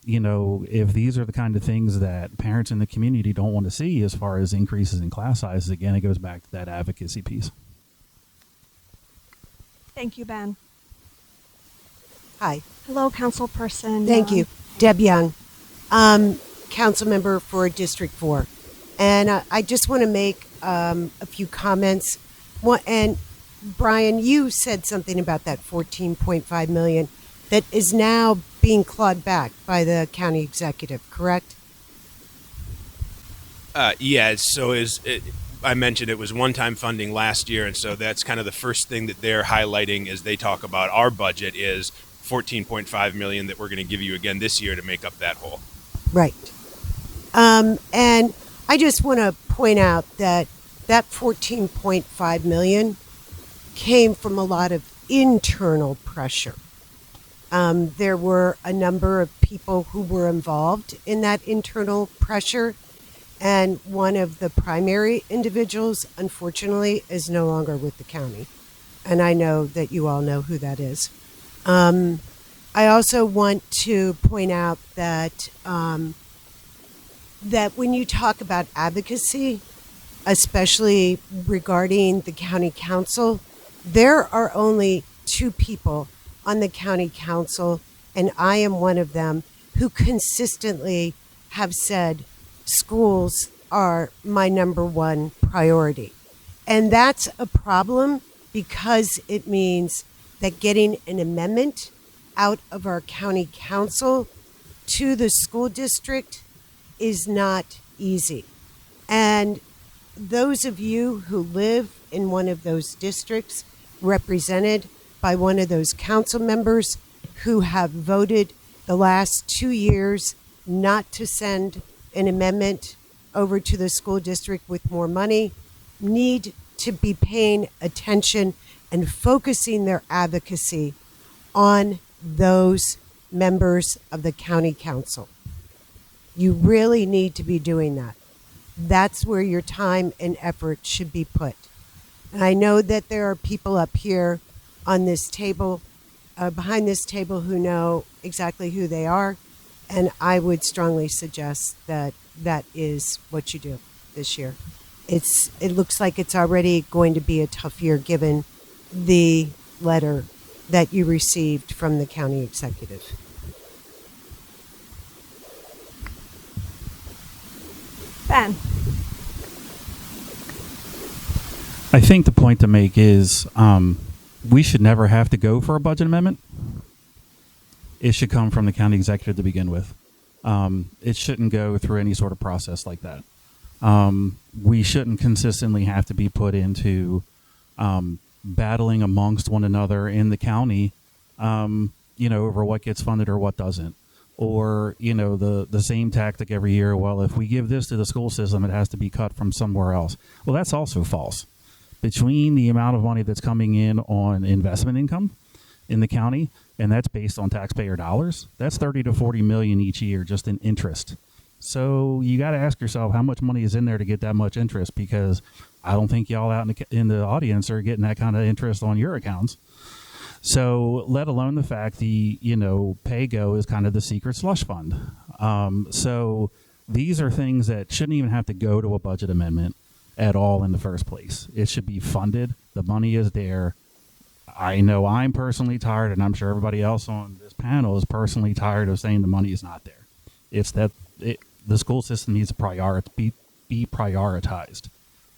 if these are the kind of things that parents in the community don't want to see as far as increases in class sizes, again, it goes back to that advocacy piece. Thank you, Ben. Hi. Hello, Councilperson. Thank you. Deb Young, Council Member for District 4. And I just want to make a few comments. And Brian, you said something about that $14.5 million that is now being clawed back by the county executive, correct? Yeah, so I mentioned it was one-time funding last year, and so that's kind of the first thing that they're highlighting as they talk about our budget is $14.5 million that we're going to give you again this year to make up that hole. Right. And I just want to point out that $14.5 million came from a lot of internal pressure. There were a number of people who were involved in that internal pressure, and one of the primary individuals, unfortunately, is no longer with the county. And I know that you all know who that is. I also want to point out that that when you talk about advocacy, especially regarding the county council, there are only two people on the county council, and I am one of them, who consistently have said schools are my number one priority. And that's a problem because it means that getting an amendment out of our county council to the school district is not easy. And those of you who live in one of those districts represented by one of those council members who have voted the last 2 years not to send an amendment over to the school district with more money need to be paying attention and focusing their advocacy on those members of the county council. You really need to be doing that. That's where your time and effort should be put. And I know that there are people up here on this table, behind this table, who know exactly who they are. And I would strongly suggest that that is what you do this year. It looks like it's already going to be a tough year given the letter that you received from the county executive. Ben. I think the point to make is we should never have to go for a budget amendment. It should come from the county executive to begin with. It shouldn't go through any sort of process like that. We shouldn't consistently have to be put into battling amongst one another in the county, over what gets funded or what doesn't. Or, the same tactic every year. Well, if we give this to the school system, it has to be cut from somewhere else. Well, that's also false. Between the amount of money that's coming in on investment income in the county, and that's based on taxpayer dollars, that's 30 to 40 million each year just in interest. So you got to ask yourself how much money is in there to get that much interest, because I don't think y'all out in the audience are getting that kind of interest on your accounts. So let alone the fact PAYGO is kind of the secret slush fund. So these are things that shouldn't even have to go to a budget amendment at all in the first place. It should be funded. The money is there. I know I'm personally tired, and I'm sure everybody else on this panel is personally tired of saying the money is not there. It's that the school system needs to be prioritized.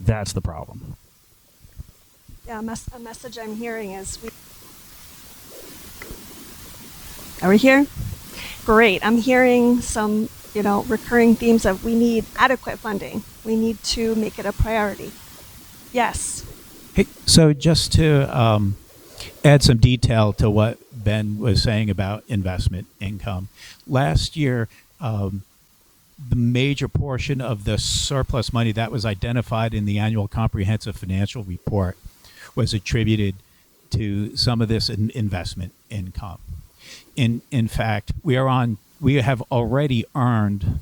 That's the problem. Yeah, a message I'm hearing is Are we here? Great. I'm hearing some, recurring themes of we need adequate funding. We need to make it a priority. Yes. Hey, so just to add some detail to what Ben was saying about investment income. Last year, the major portion of the surplus money that was identified in the annual comprehensive financial report was attributed to some of this investment income. In fact, we have already earned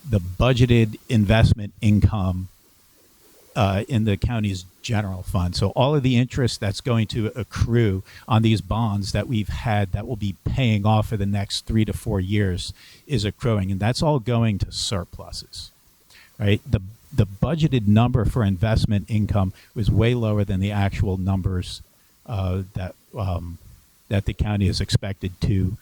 the budgeted investment income in the county's general fund. So all of the interest that's going to accrue on these bonds that we've had that will be paying off for the next 3 to 4 years is accruing, and that's all going to surpluses, right? The budgeted number for investment income was way lower than the actual numbers that the county is expected to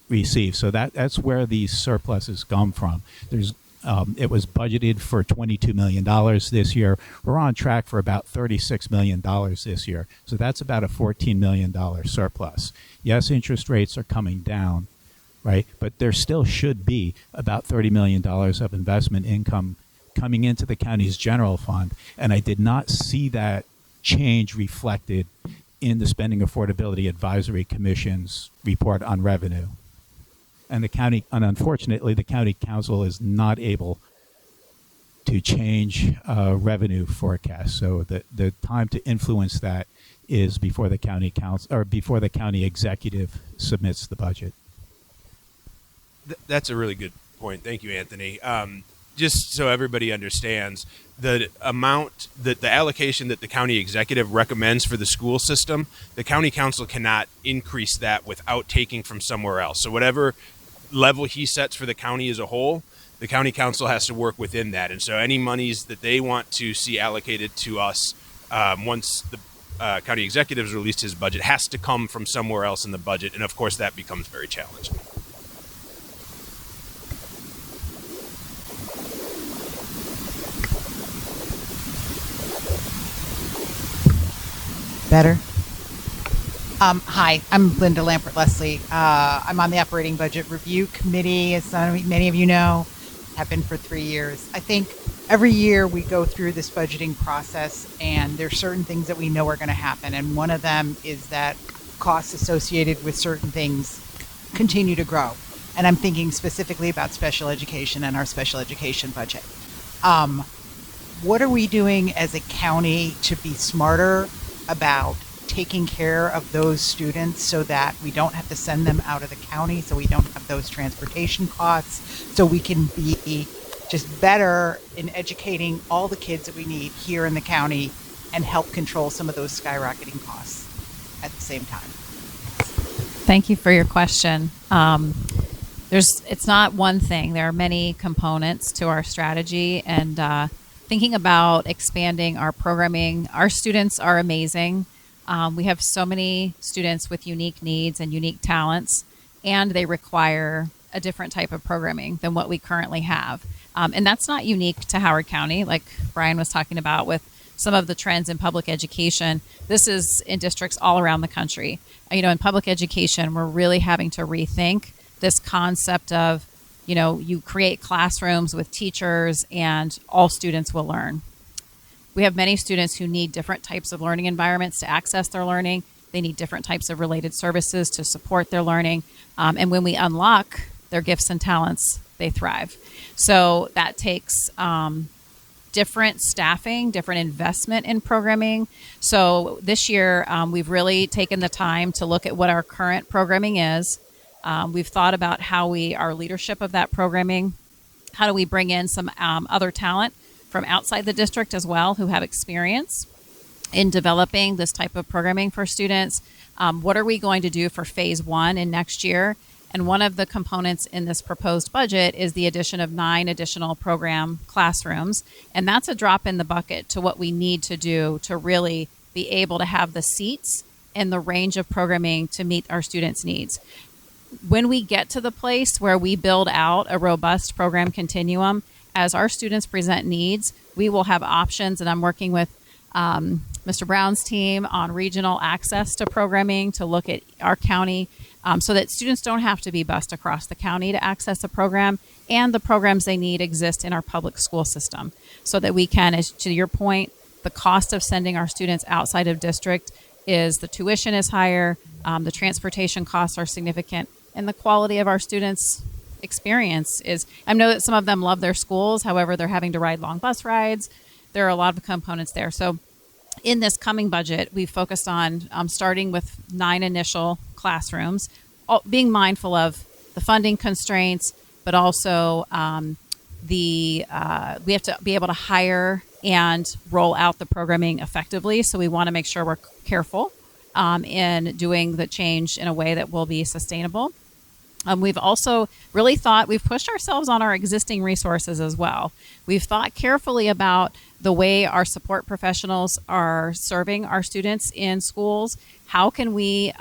receive. So that's where these surpluses come from. It was budgeted for $22 million this year. We're on track for about $36 million this year. So that's about a $14 million surplus. Yes, interest rates are coming down, right? But there still should be about $30 million of investment income coming into the county's general fund. And I did not see that change reflected in the Spending Affordability Advisory Commission's report on revenue. And unfortunately, the county council is not able to change revenue forecasts. So the time to influence that is before the county council or before the county executive submits the budget. That's a really good point. Thank you, Anthony. Just so everybody understands, the amount that the allocation that the county executive recommends for the school system, the county council cannot increase that without taking from somewhere else. So whatever level he sets for the county as a whole, the county council has to work within that. And so any monies that they want to see allocated to us once the county executive's released his budget has to come from somewhere else in the budget. And of course, that becomes very challenging. Better. Hi, I'm Linda Lampert-Leslie. I'm on the Operating Budget Review Committee, as many of you know, have been for 3 years. I think every year we go through this budgeting process, and there's certain things that we know are going to happen, and one of them is that costs associated with certain things continue to grow. And I'm thinking specifically about special education and our special education budget. What are we doing as a county to be smarter about taking care of those students so that we don't have to send them out of the county, so we don't have those transportation costs, so we can be just better in educating all the kids that we need here in the county and help control some of those skyrocketing costs at the same time? Thank you for your question. It's not one thing. There are many components to our strategy, and thinking about expanding our programming. Our students are amazing. We have so many students with unique needs and unique talents, and they require a different type of programming than what we currently have. And that's not unique to Howard County, like Brian was talking about with some of the trends in public education. This is in districts all around the country. In public education, we're really having to rethink this concept of, you create classrooms with teachers and all students will learn. We have many students who need different types of learning environments to access their learning. They need different types of related services to support their learning. And when we unlock their gifts and talents, they thrive. So that takes different staffing, different investment in programming. So this year, we've really taken the time to look at what our current programming is. We've thought about our leadership of that programming. How do we bring in some other talent from outside the district as well who have experience in developing this type of programming for students? What are we going to do for phase 1 in next year? And one of the components in this proposed budget is the addition of 9 additional program classrooms. And that's a drop in the bucket to what we need to do to really be able to have the seats and the range of programming to meet our students' needs. When we get to the place where we build out a robust program continuum, as our students present needs, we will have options, and I'm working with Mr. Brown's team on regional access to programming to look at our county so that students don't have to be bused across the county to access a program, and the programs they need exist in our public school system so that we can, as to your point, the cost of sending our students outside of district is the tuition is higher, the transportation costs are significant, and the quality of our students' experience is, I know that some of them love their schools, however, they're having to ride long bus rides. There are a lot of components there. So in this coming budget, we've focused on starting with 9 initial classrooms, being mindful of the funding constraints, but also we have to be able to hire and roll out the programming effectively. So we want to make sure we're careful in doing the change in a way that will be sustainable. We've also really we've pushed ourselves on our existing resources as well. We've thought carefully about the way our support professionals are serving our students in schools. How can we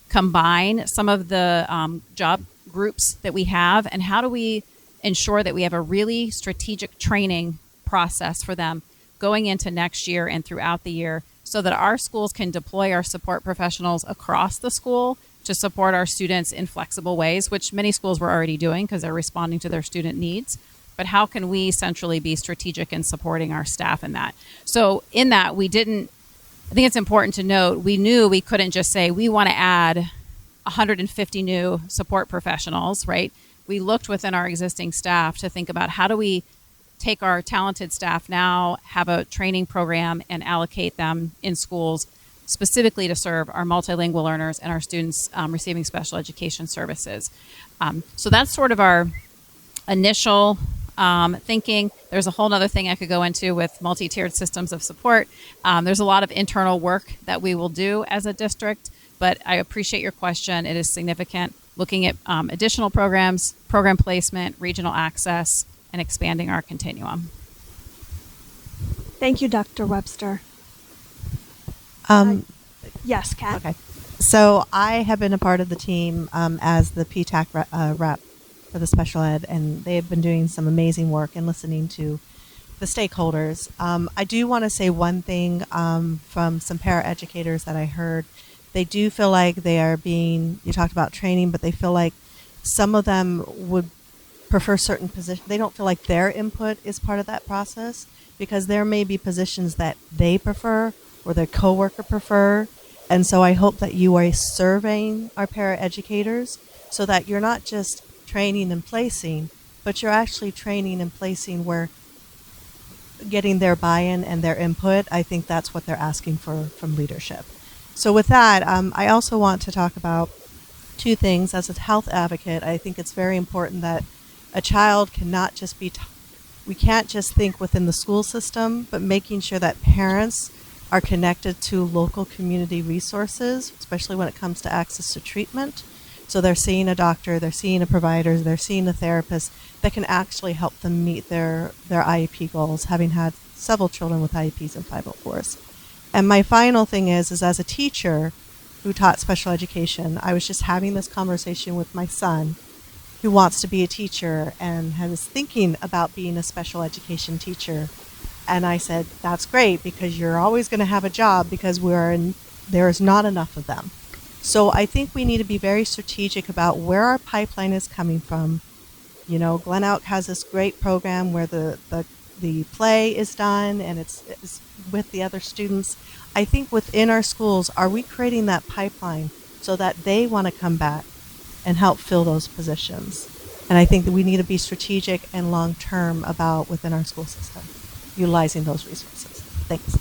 combine some of the job groups that we have, and how do we ensure that we have a really strategic training process for them going into next year and throughout the year so that our schools can deploy our support professionals across the school to support our students in flexible ways, which many schools were already doing because they're responding to their student needs. But how can we centrally be strategic in supporting our staff in that? So in that, I think it's important to note, we knew we couldn't just say, we want to add 150 new support professionals, right? We looked within our existing staff to think about how do we take our talented staff now, have a training program, and allocate them in schools specifically to serve our multilingual learners and our students receiving special education services. So that's sort of our initial thinking. There's a whole other thing I could go into with multi-tiered systems of support. There's a lot of internal work that we will do as a district, but I appreciate your question. It is significant. Looking at additional programs, program placement, regional access, and expanding our continuum. Thank you, Dr. Webster. Yes, Kat. Okay. So I have been a part of the team as the PTAC rep for the special ed, and they've been doing some amazing work and listening to the stakeholders. I do want to say one thing from some paraeducators that I heard. They do feel like they are being, you talked about training, but they feel like some of them would prefer certain positions. They don't feel like their input is part of that process because there may be positions that they prefer or their coworker prefer. And so I hope that you are surveying our paraeducators so that you're not just training and placing, but you're actually training and placing where getting their buy-in and their input. I think that's what they're asking for from leadership. So with that, I also want to talk about two things. As a health advocate, I think it's very important that a child cannot just be, we can't just think within the school system, but making sure that parents are connected to local community resources, especially when it comes to access to treatment. So they're seeing a doctor, they're seeing a provider, they're seeing a therapist that can actually help them meet their IEP goals, having had several children with IEPs and 504s. And my final thing is as a teacher who taught special education, I was just having this conversation with my son who wants to be a teacher and is thinking about being a special education teacher. And I said, that's great because you're always going to have a job because there is not enough of them. So I think we need to be very strategic about where our pipeline is coming from. You know, Glen Elk has this great program where the play is done and it's with the other students. I think within our schools, are we creating that pipeline so that they want to come back and help fill those positions? And I think that we need to be strategic and long-term about within our school system, utilizing those resources. Thanks.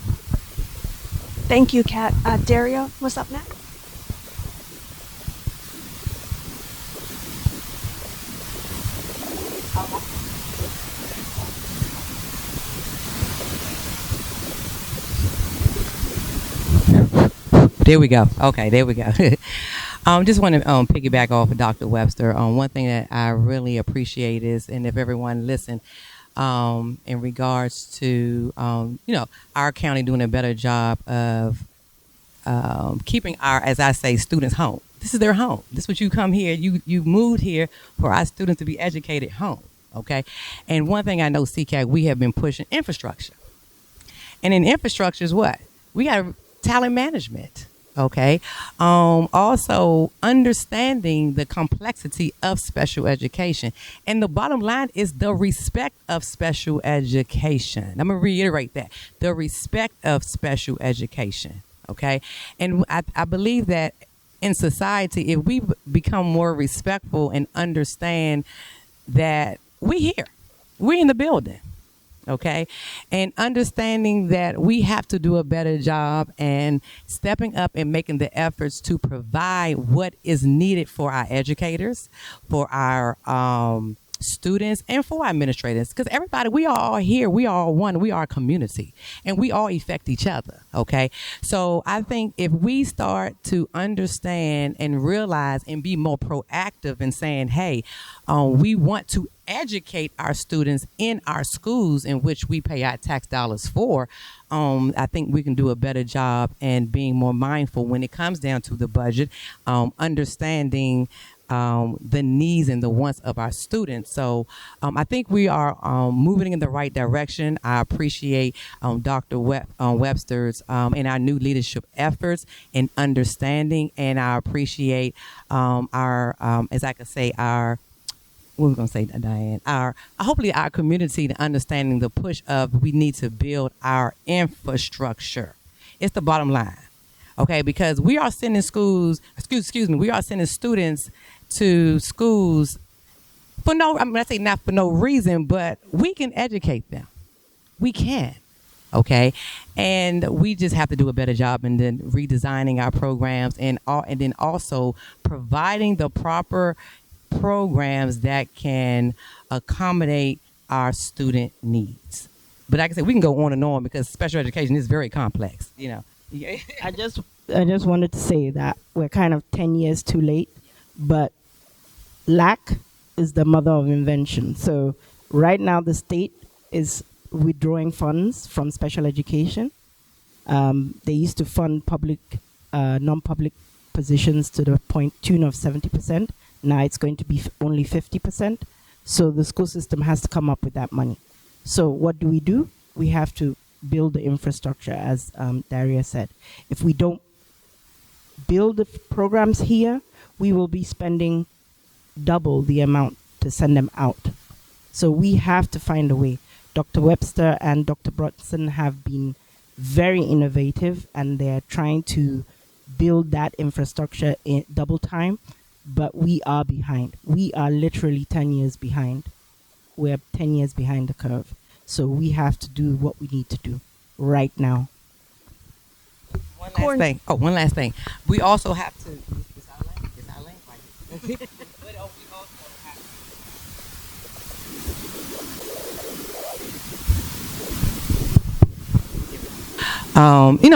Thank you, Kat. Dario, what's up next? There we go. Okay, there we go. Just want to piggyback off of Dr. Webster. One thing that I really appreciate is, and if everyone listen, in regards to our county doing a better job of keeping our, as I say, students home. This is their home. This is what you come here. You moved here for our students to be educated home. Okay, and one thing I know, CCAC, we have been pushing infrastructure, and in infrastructure is what we got talent management. Okay. Also understanding the complexity of special education. And the bottom line is the respect of special education. I'm going to reiterate that. The respect of special education. Okay. And I believe that in society, if we become more respectful and understand that we're in the building. Okay, and understanding that we have to do a better job and stepping up and making the efforts to provide what is needed for our educators, for our students, and for our administrators. Because everybody, we are all here. We are all one. We are a community, and we all affect each other. Okay, so I think if we start to understand and realize and be more proactive in saying, hey, we want to educate our students in our schools in which we pay our tax dollars for, I think we can do a better job and being more mindful when it comes down to the budget, understanding the needs and the wants of our students. So I think we are moving in the right direction. I appreciate Dr. Webster's and our new leadership efforts and understanding, and I appreciate our, as I could say, our, what was going to say, Diane? Hopefully our community to understanding the push of we need to build our infrastructure. It's the bottom line, okay? Because we are sending we are sending students to schools for no, I say not for no reason, but we can educate them. We can, okay? And we just have to do a better job in then redesigning our programs and then also providing the proper programs that can accommodate our student needs. But like I said, we can go on and on because special education is very complex, you know. I just wanted to say that we're kind of 10 years too late, but lack is the mother of invention. So Right now, the state is withdrawing funds from special education. They used to fund public, non-public positions to the tune of 70%. Now it's going to be only 50%. So the school system has to come up with that money. So what do? We have to build the infrastructure, as Daria said. If we don't build the programs here, we will be spending double the amount to send them out. So we have to find a way. Dr. Webster and Dr. Bronson have been very innovative, and they're trying to build that infrastructure in double time, but we are behind. We are literally 10 years behind. We're 10 years behind the curve. So we have to do what we need to do right now. One last thing. We also have to. It's our lane right here.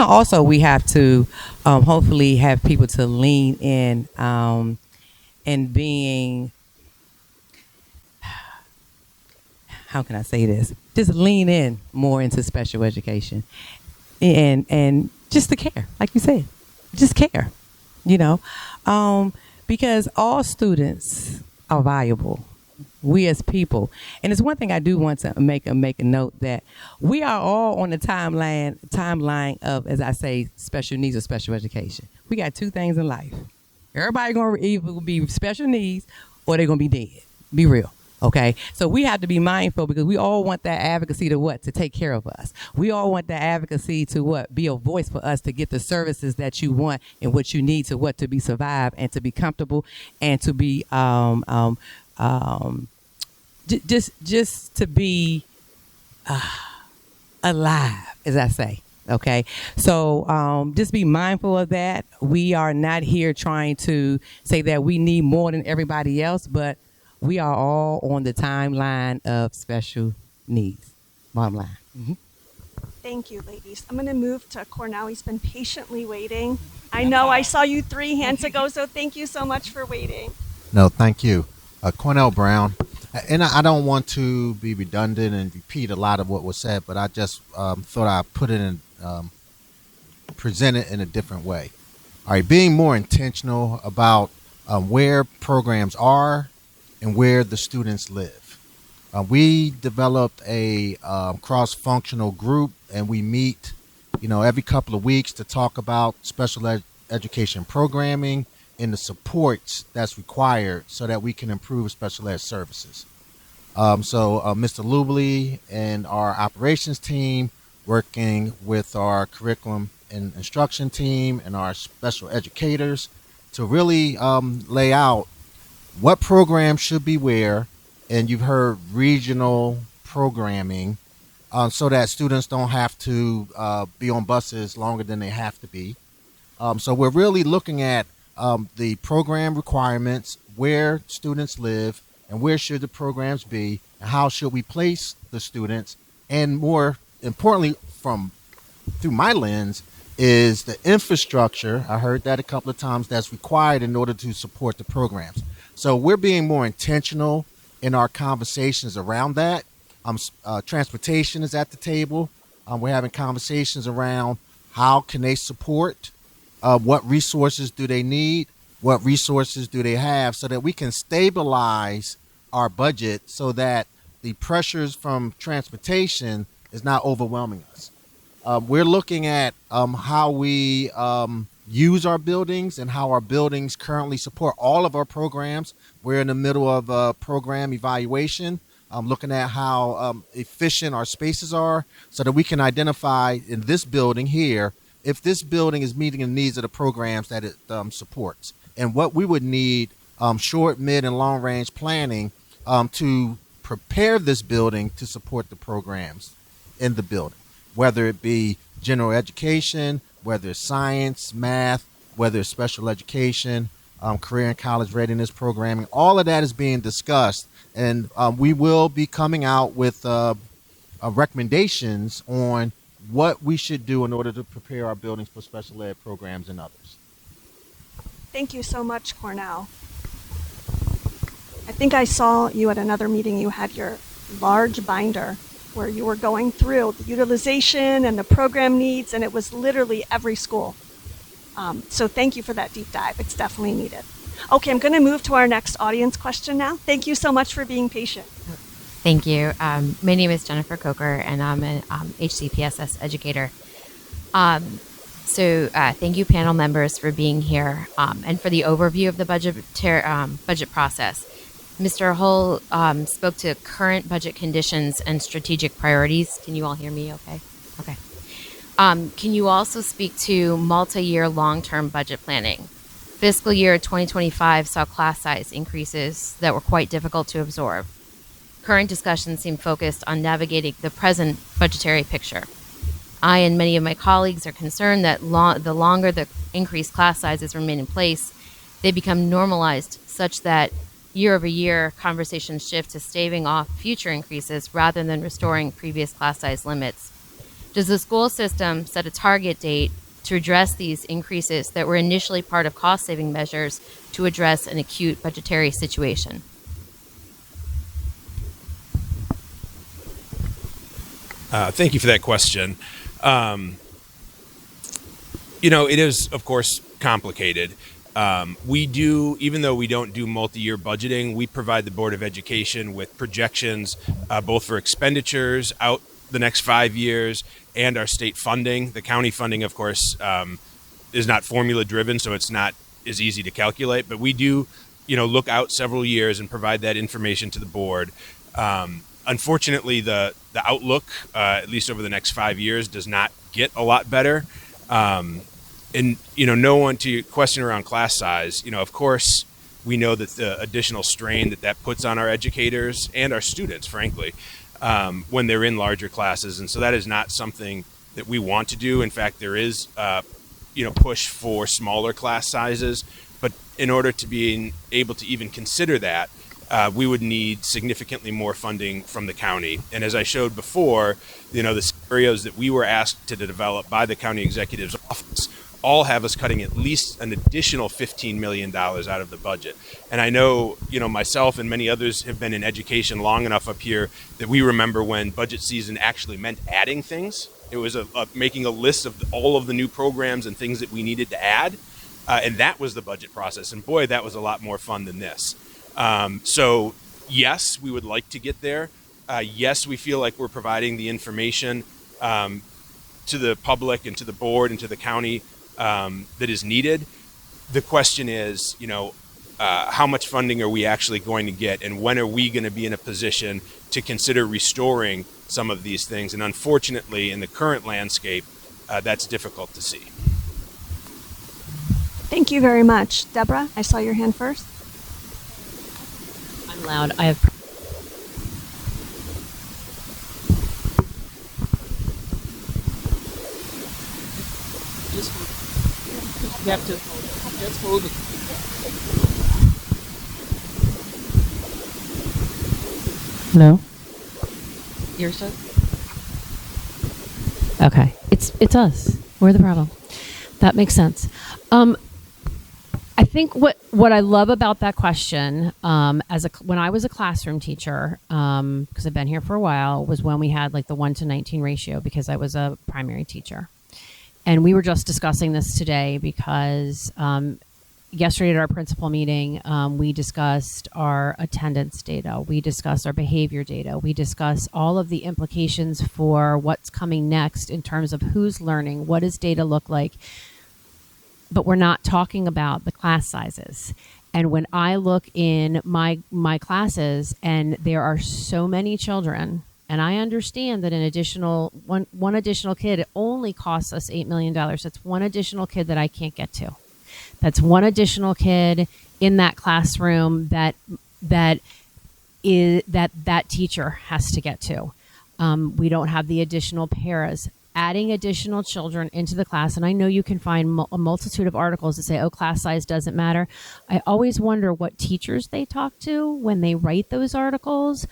Also we have to hopefully have people to lean in and being, how can I say this? Just lean in more into special education and just to care, like you said, just care, because all students are valuable. We as people, and it's one thing I do want to make a note that we are all on the timeline of, as I say, special needs or special education. We got two things in life. Everybody gonna either be special needs or they're gonna be dead. Be real. Okay, so we have to be mindful, because we all want that advocacy to take care of us. We all want that advocacy to be a voice for us to get the services that you want and what you need to be survived and to be comfortable and to be just to be alive, as I say. Okay, so just be mindful of that. We are not here trying to say that we need more than everybody else, but we are all on the timeline of special needs. Bottom line. Mm-hmm. Thank you, ladies. I'm going to move to Cornell. He's been patiently waiting. I know I saw you 3 hands ago, so thank you so much for waiting. No, thank you. Cornell Brown. And I don't want to be redundant and repeat a lot of what was said, but I just thought I'd put it in, present it in a different way. All right, being more intentional about where programs are and where the students live. We developed a cross-functional group, and we meet, every couple of weeks to talk about special education programming and the supports that's required so that we can improve special ed services. So Mr. Lubley and our operations team, working with our curriculum and instruction team and our special educators, to really lay out what programs should be where, and you've heard regional programming, so that students don't have to be on buses longer than they have to be. So we're really looking at the program requirements, where students live, and where should the programs be, and how should we place the students, and more importantly, through my lens, is the infrastructure. I heard that a couple of times, that's required in order to support the programs. So we're being more intentional in our conversations around that. Transportation is at the table. We're having conversations around how can they support, what resources do they need, what resources do they have, so that we can stabilize our budget so that the pressures from transportation is not overwhelming us. We're looking at how we use our buildings and how our buildings currently support all of our programs. We're in the middle of a program evaluation, looking at how efficient our spaces are so that we can identify in this building here if this building is meeting the needs of the programs that it supports, and what we would need short, mid, and long range planning to prepare this building to support the programs in the building, whether it be general education, whether it's science, math, whether it's special education, career and college readiness programming. All of that is being discussed, and we will be coming out with recommendations on what we should do in order to prepare our buildings for special ed programs and others. Thank you so much, Cornell. I think I saw you at another meeting. You had your large binder where you were going through the utilization and the program needs, and it was literally every school. So thank you for that deep dive. It's definitely needed. Okay, I'm going to move to our next audience question now. Thank you so much for being patient. Thank you. My name is Jennifer Coker, and I'm an HCPSS educator. So thank you, panel members, for being here and for the overview of the budget process. Mr. Hull spoke to current budget conditions and strategic priorities. Can you all hear me okay? Okay. Can you also speak to multi-year long-term budget planning? Fiscal year 2025 saw class size increases that were quite difficult to absorb. Current discussions seem focused on navigating the present budgetary picture. I and many of my colleagues are concerned that the longer the increased class sizes remain in place, they become normalized such that year over year conversations shift to staving off future increases rather than restoring previous class size limits. Does the school system set a target date to address these increases that were initially part of cost-saving measures to address an acute budgetary situation? Thank you for that question. It is, of course, complicated. We do, even though we don't do multi-year budgeting, we provide the Board of Education with projections, both for expenditures out the next 5 years and our state funding. The county funding, of course, is not formula driven, so it's not as easy to calculate, but we do, look out several years and provide that information to the board. Unfortunately, the outlook, at least over the next 5 years, does not get a lot better. No one, to your question around class size, of course, we know that the additional strain that puts on our educators and our students, frankly, when they're in larger classes. And so that is not something that we want to do. In fact, there is, push for smaller class sizes. But in order to be able to even consider that, we would need significantly more funding from the county. And as I showed before, the scenarios that we were asked to develop by the county executive's office all have us cutting at least an additional $15 million out of the budget. And I know, myself and many others have been in education long enough up here that we remember when budget season actually meant adding things. It was making a list of all of the new programs and things that we needed to add. And that was the budget process. And boy, that was a lot more fun than this. So yes, we would like to get there. Yes, we feel like we're providing the information to the public and to the board and to the county that is needed. The question is, how much funding are we actually going to get, and when are we going to be in a position to consider restoring some of these things? And unfortunately, in the current landscape, that's difficult to see. Thank you very much. Deborah, I saw your hand first. I'm loud. I have. You have to just hold it. Hello? You're so? Okay. It's us. We're the problem. That makes sense. I think what I love about that question, when I was a classroom teacher, because I've been here for a while, was when we had like the 1-to-19 ratio, because I was a primary teacher. And we were just discussing this today because yesterday at our principal meeting, we discussed our attendance data. We discussed our behavior data. We discussed all of the implications for what's coming next in terms of who's learning, what does data look like. But we're not talking about the class sizes. And when I look in my classes and there are so many children, and I understand that an additional one additional kid only costs us $8 million. That's one additional kid that I can't get to. That's one additional kid in that classroom that teacher has to get to. We don't have the additional paras. Adding additional children into the class, and I know you can find a multitude of articles that say, oh, class size doesn't matter. I always wonder what teachers they talk to when they write those articles,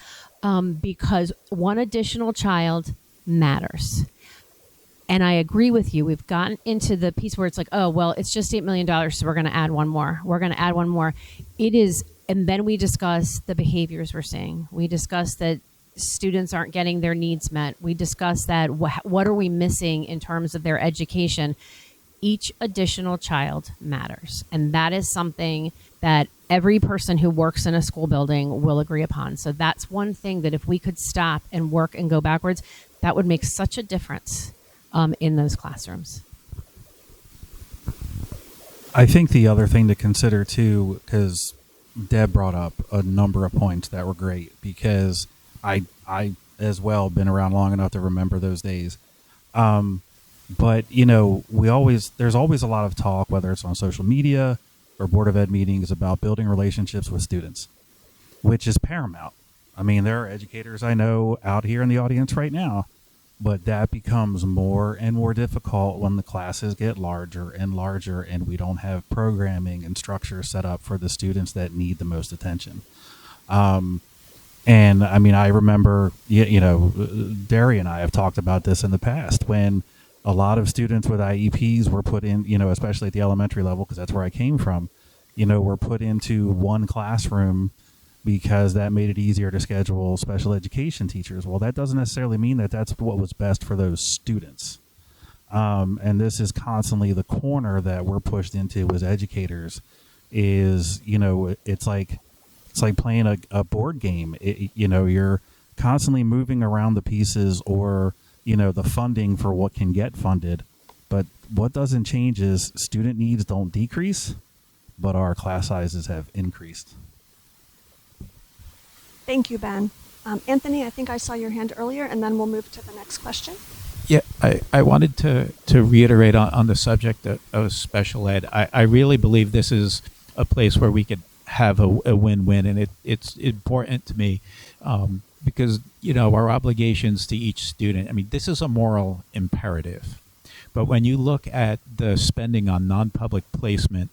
because one additional child matters. And I agree with you. We've gotten into the piece where it's like, oh, well, it's just $8 million, so we're going to add one more. We're going to add one more. It is, and then we discuss the behaviors we're seeing. We discuss that students aren't getting their needs met. We discuss that. What are we missing in terms of their education? Each additional child matters. And that is something that every person who works in a school building will agree upon. So that's one thing that if we could stop and work and go backwards, that would make such a difference in those classrooms. I think the other thing to consider too, because Deb brought up a number of points that were great, because I as well been around long enough to remember those days. But there's always a lot of talk, whether it's on social media or Board of Ed meetings, about building relationships with students, which is paramount. I mean, there are educators I know out here in the audience right now, but that becomes more and more difficult when the classes get larger and larger and we don't have programming and structure set up for the students that need the most attention. And I mean, I remember, Derry and I have talked about this in the past, when a lot of students with IEPs were put in, especially at the elementary level, because that's where I came from, were put into one classroom because that made it easier to schedule special education teachers. Well, that doesn't necessarily mean that that's what was best for those students. And this is constantly the corner that we're pushed into as educators is, it's like playing a board game. You're constantly moving around the pieces or, the funding for what can get funded. But what doesn't change is student needs don't decrease, but our class sizes have increased. Thank you, Ben. Anthony, I think I saw your hand earlier, and then we'll move to the next question. Yeah, I wanted to reiterate on the subject of special ed. I really believe this is a place where we could have a win-win, and it's important to me because, our obligations to each student, I mean, this is a moral imperative. But when you look at the spending on non-public placement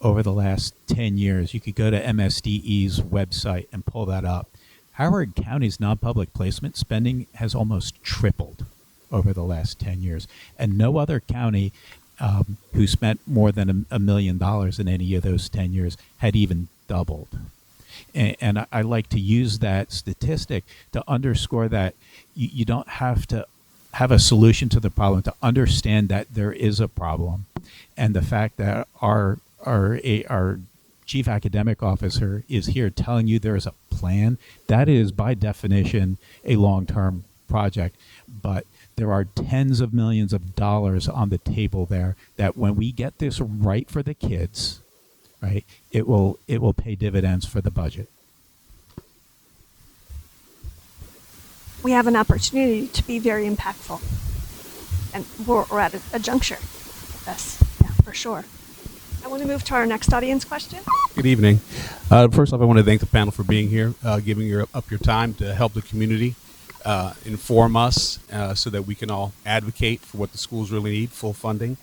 over the last 10 years, you could go to MSDE's website and pull that up. Howard County's non-public placement spending has almost tripled over the last 10 years. And no other county who spent more than $1 million in any of those 10 years had even doubled. And I like to use that statistic to underscore that you don't have to have a solution to the problem, to understand that there is a problem. And the fact that our chief academic officer is here telling you there is a plan, that is by definition a long-term project. But there are tens of millions of dollars on the table there that when we get this right for the kids, right, it will pay dividends for the budget. We have an opportunity to be very impactful. And we're at a juncture with this, yeah, for sure. I want to move to our next audience question. Good evening. First off, I want to thank the panel for being here, giving up your time to help the community, inform us so that we can all advocate for what the schools really need, full funding.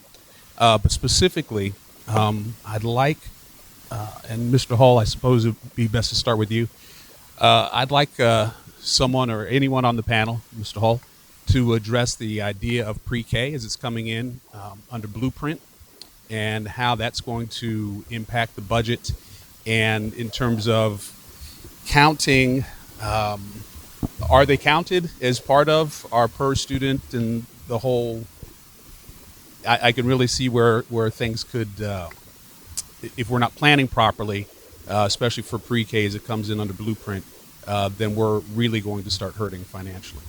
But specifically, I'd like, and Mr. Hall, I suppose it would be best to start with you. I'd like someone or anyone on the panel, Mr. Hall, to address the idea of pre-K as it's coming in under Blueprint, and how that's going to impact the budget, and in terms of counting, are they counted as part of our per student and the whole? I can really see where things could, if we're not planning properly, especially for pre-K as it comes in under Blueprint, then we're really going to start hurting financially.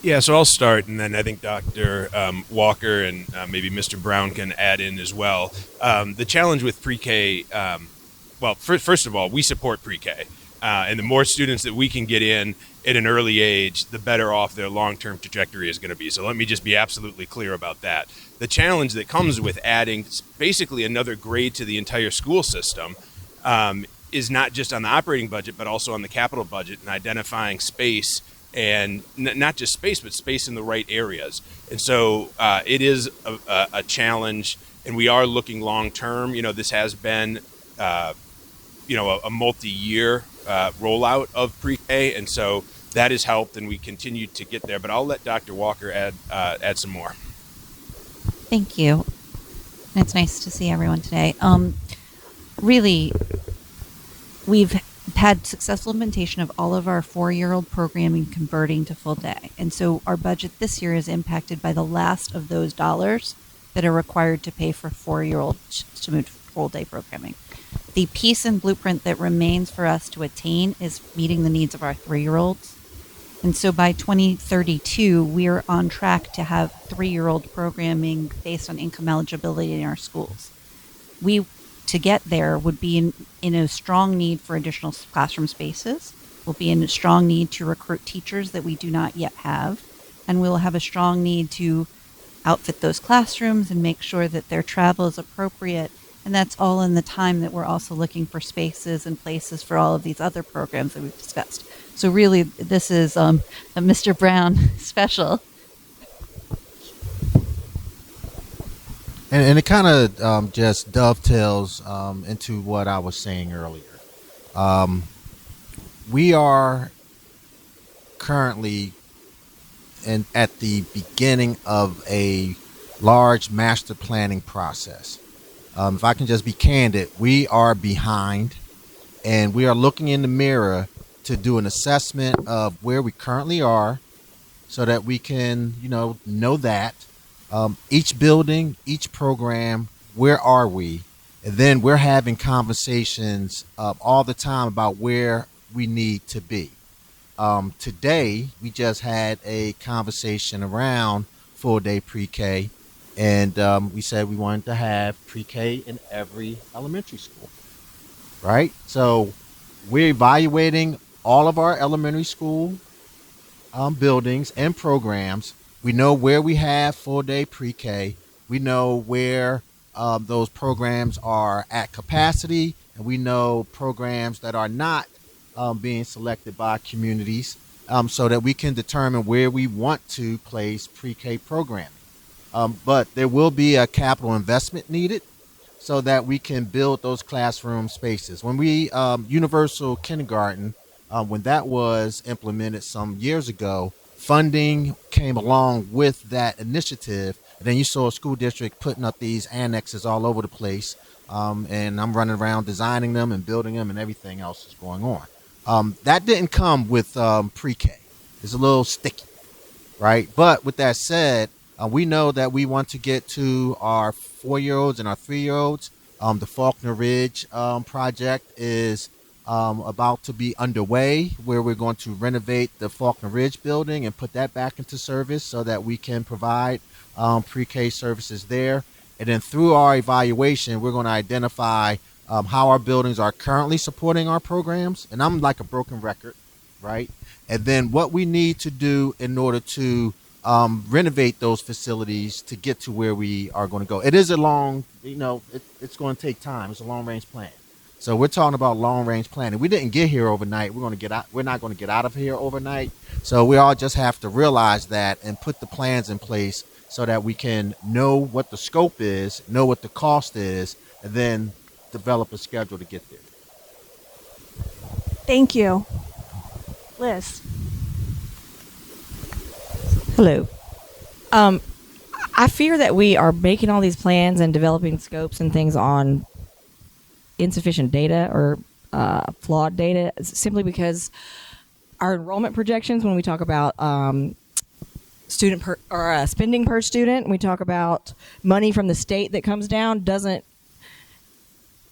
Yeah, so I'll start, and then I think Dr. Walker and maybe Mr. Brown can add in as well. The challenge with pre-K, first of all, we support pre-K. And the more students that we can get in at an early age, the better off their long-term trajectory is going to be. So let me just be absolutely clear about that. The challenge that comes with adding basically another grade to the entire school system is not just on the operating budget, but also on the capital budget, and identifying space, and not just space, but space in the right areas. And so it is a challenge, and we are looking long-term. This has been, a multi-year rollout of pre-K, and so that has helped, and we continue to get there. But I'll let Dr. Walker add some more. Thank you. It's nice to see everyone today. Really, we've had successful implementation of all of our 4-year-old programming converting to full day. And so our budget this year is impacted by the last of those dollars that are required to pay for 4-year-olds to move to full day programming. The piece and blueprint that remains for us to attain is meeting the needs of our 3-year-olds. And so by 2032, we're on track to have 3-year-old programming based on income eligibility in our schools. We, to get there, would be in a strong need for additional classroom spaces. We'll be in a strong need to recruit teachers that we do not yet have. And we'll have a strong need to outfit those classrooms and make sure that their travel is appropriate. And that's all in the time that we're also looking for spaces and places for all of these other programs that we've discussed. So really, this is a Mr. Brown special. And it kind of just dovetails into what I was saying earlier. We are currently at the beginning of a large master planning process. If I can just be candid, we are behind, and we are looking in the mirror to do an assessment of where we currently are so that we can, know that each building, each program, where are we? And then we're having conversations all the time about where we need to be. Today, we just had a conversation around full day pre-K, and we said we wanted to have pre-K in every elementary school, right? So we're evaluating all of our elementary school buildings and programs. We know where we have full day pre-K. We know where those programs are at capacity, and we know programs that are not being selected by communities, so that we can determine where we want to place pre-K programming. But there will be a capital investment needed so that we can build those classroom spaces. When we universal kindergarten, when that was implemented some years ago, funding came along with that initiative. And then you saw a school district putting up these annexes all over the place. And I'm running around designing them and building them, and everything else is going on. That didn't come with pre-K. It's a little sticky, right? But with that said, we know that we want to get to our 4-year-olds and our 3-year-olds. The Faulkner Ridge project is about to be underway, where we're going to renovate the Faulkner Ridge building and put that back into service so that we can provide pre-K services there. And then through our evaluation, we're going to identify how our buildings are currently supporting our programs. And I'm like a broken record, right? And then what we need to do in order to renovate those facilities to get to where we are going to go. It is a long, it's going to take time. It's a long range plan. So we're talking about long range planning. We didn't get here overnight. We're not going to get out of here overnight. So we all just have to realize that and put the plans in place so that we can know what the scope is, know what the cost is, and then develop a schedule to get there. Thank you. Liz. Hello. I fear that we are making all these plans and developing scopes and things on insufficient data or flawed data, simply because our enrollment projections, when we talk about spending per student, we talk about money from the state that comes down, doesn't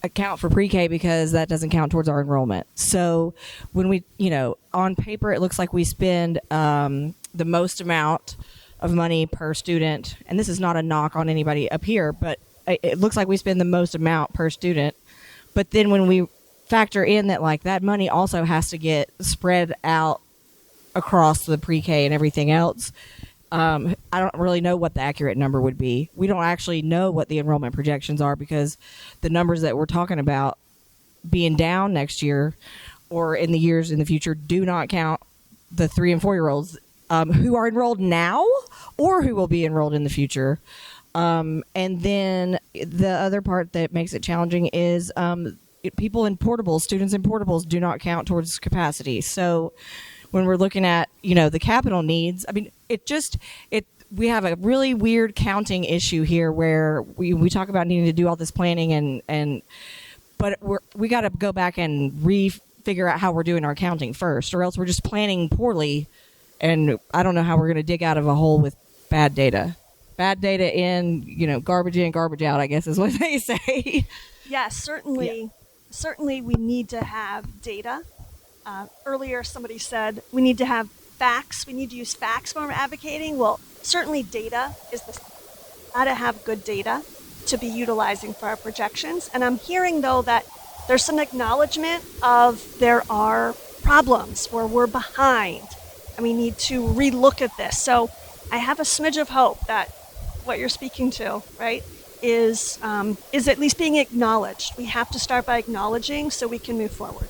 account for pre-K because that doesn't count towards our enrollment. So when we, on paper, it looks like we spend the most amount of money per student, and this is not a knock on anybody up here, but it looks like we spend the most amount per student. But then when we factor in that, that money also has to get spread out across the pre-K and everything else, I don't really know what the accurate number would be. We don't actually know what the enrollment projections are because the numbers that we're talking about being down next year or in the years in the future do not count the 3 and 4-year-olds who are enrolled now or who will be enrolled in the future. And then the other part that makes it challenging is people in portables, students in portables do not count towards capacity. So when we're looking at, the capital needs, we have a really weird counting issue here where we talk about needing to do all this planning but we got to go back and figure out how we're doing our accounting first, or else we're just planning poorly, and I don't know how we're going to dig out of a hole with bad data. Bad data in, garbage in, garbage out, I guess is what they say. Yes, certainly. Certainly, we need to have data. Earlier, somebody said we need to have facts. We need to use facts when we're advocating. Well, certainly, data is the got to have good data to be utilizing for our projections. And I'm hearing though that there's some acknowledgement of there are problems where we're behind, and we need to relook at this. So I have a smidge of hope that what you're speaking to, right, is at least being acknowledged. We have to start by acknowledging so we can move forward.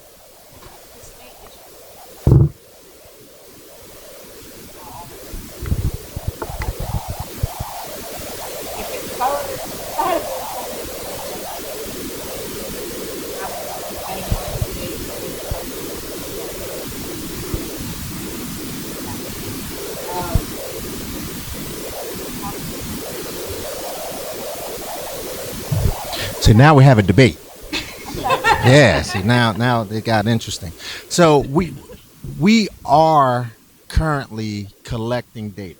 So now we have a debate. Yeah, see now it got interesting. So we are currently collecting data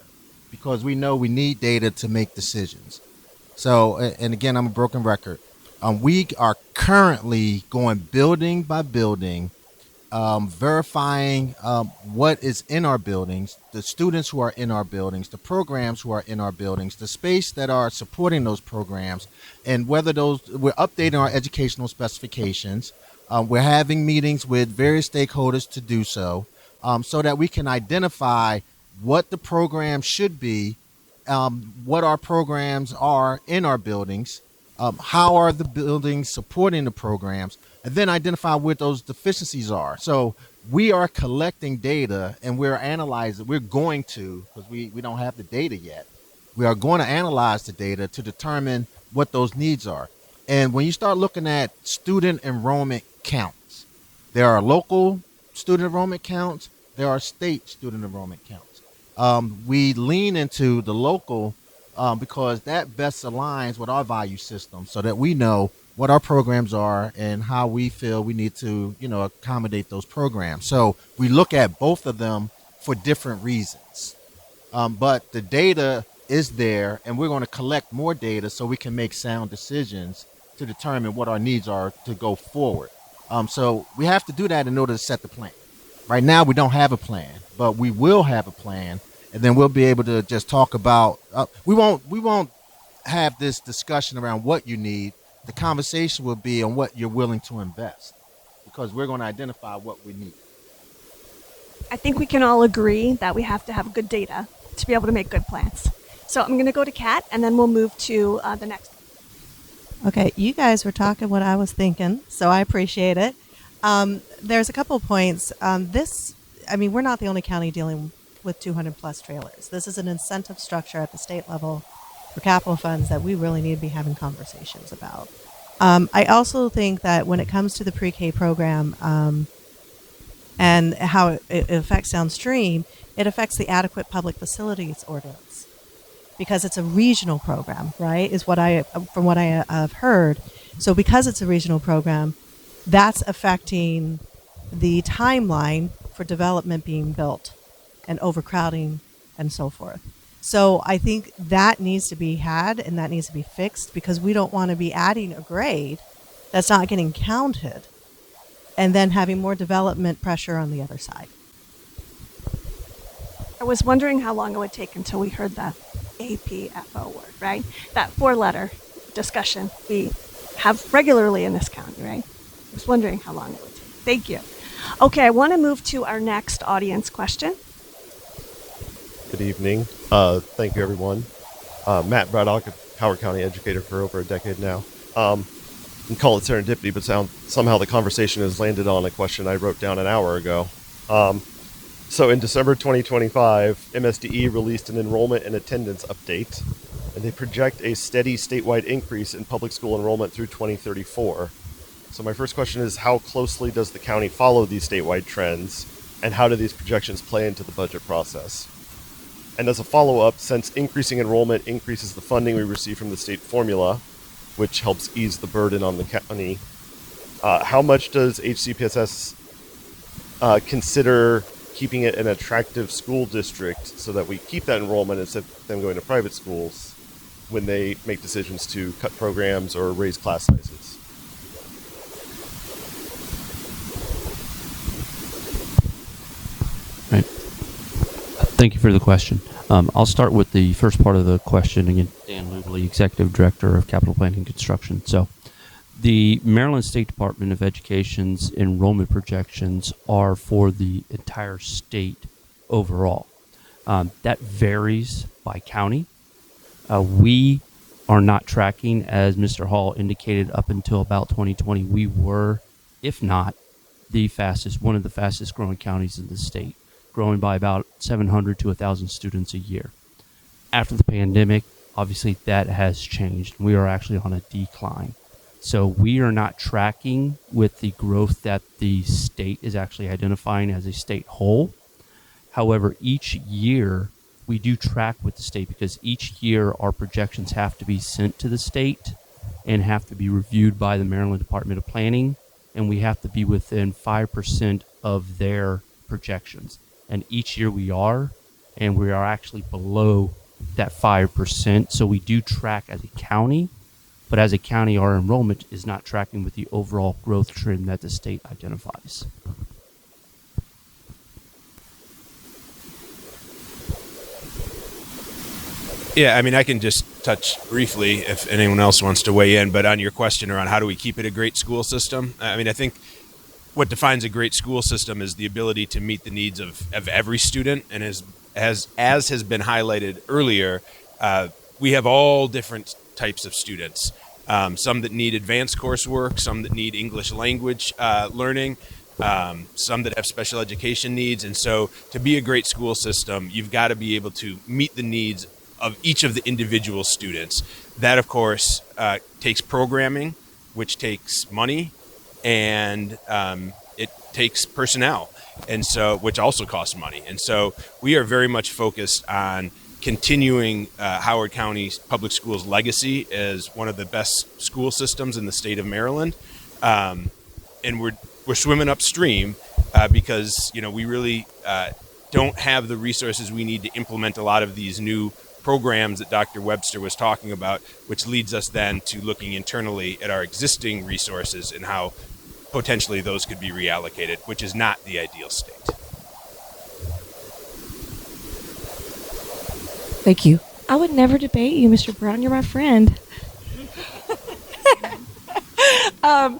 because we know we need data to make decisions. So, and again, I'm a broken record. We are currently going building by building, verifying what is in our buildings, the students who are in our buildings, the programs who are in our buildings, the space that are supporting those programs, and whether we're updating our educational specifications. We're having meetings with various stakeholders to do so, so that we can identify what the program should be, what our programs are in our buildings, how are the buildings supporting the programs, and then identify what those deficiencies are. So we are collecting data and we're analyzing. We're going to, because we don't have the data yet, we are going to analyze the data to determine what those needs are. And when you start looking at student enrollment counts, there are local student enrollment counts, there are state student enrollment counts. We lean into the local because that best aligns with our value system so that we know what our programs are and how we feel we need to, accommodate those programs. So we look at both of them for different reasons. But the data is there, and we're going to collect more data so we can make sound decisions to determine what our needs are to go forward. So we have to do that in order to set the plan. Right now, we don't have a plan, but we will have a plan, and then we'll be able to just talk about. We won't have this discussion around what you need. The conversation will be on what you're willing to invest, because we're going to identify what we need. I think we can all agree that we have to have good data to be able to make good plans. So I'm going to go to Kat, and then we'll move to the next. Okay, you guys were talking what I was thinking, so I appreciate it. There's a couple of points. We're not the only county dealing with 200 plus trailers. This is an incentive structure at the state level for capital funds that we really need to be having conversations about. I also think that when it comes to the pre-K program and how it affects downstream, it affects the adequate public facilities ordinance because it's a regional program, right? From what I have heard. So because it's a regional program, that's affecting the timeline for development being built and overcrowding and so forth. So I think that needs to be had and that needs to be fixed because we don't want to be adding a grade that's not getting counted and then having more development pressure on the other side. I was wondering how long it would take until we heard the APFO word, right? That 4-letter discussion we have regularly in this county, right? I was wondering how long it would take. Thank you. Okay, I want to move to our next audience question. Good evening. Thank you, everyone. Matt Braddock, a Howard County educator for over a decade now. You call it serendipity, but somehow the conversation has landed on a question I wrote down an hour ago. So in December 2025, MSDE released an enrollment and attendance update, and they project a steady statewide increase in public school enrollment through 2034. So my first question is, how closely does the county follow these statewide trends, and how do these projections play into the budget process? And as a follow-up, since increasing enrollment increases the funding we receive from the state formula, which helps ease the burden on the county, how much does HCPSS consider keeping it an attractive school district so that we keep that enrollment instead of them going to private schools when they make decisions to cut programs or raise class sizes. Right. Thank you for the question. I'll start with the first part of the question. Again, Dan Lubley, Executive Director of Capital Planning and Construction. So the Maryland State Department of Education's enrollment projections are for the entire state overall. That varies by county. We are not tracking, as Mr. Hall indicated, up until about 2020. We were, if not, one of the fastest growing counties in the state, growing by about 700 to 1,000 students a year. After the pandemic, obviously that has changed. We are actually on a decline. So we are not tracking with the growth that the state is actually identifying as a state whole. However, each year we do track with the state because each year our projections have to be sent to the state and have to be reviewed by the Maryland Department of Planning, and we have to be within 5% of their projections. And each year we are, and we are actually below that 5%. So we do track as a county, but as a county, our enrollment is not tracking with the overall growth trend that the state identifies. Yeah, I mean, I can just touch briefly if anyone else wants to weigh in, but on your question around how do we keep it a great school system, I mean, I think what defines a great school system is the ability to meet the needs of every student. And as has been highlighted earlier, we have all different types of students. Some that need advanced coursework, some that need English language learning, some that have special education needs. And so to be a great school system, you've got to be able to meet the needs of each of the individual students. That, of course, takes programming, which takes money, and it takes personnel, and so which also costs money. And so we are very much focused on continuing Howard County's public schools legacy as one of the best school systems in the state of Maryland. And we're swimming upstream because we really don't have the resources we need to implement a lot of these new programs that Dr. Webster was talking about, which leads us then to looking internally at our existing resources and how potentially those could be reallocated, which is not the ideal state. Thank you. I would never debate you, Mr. Brown. You're my friend. I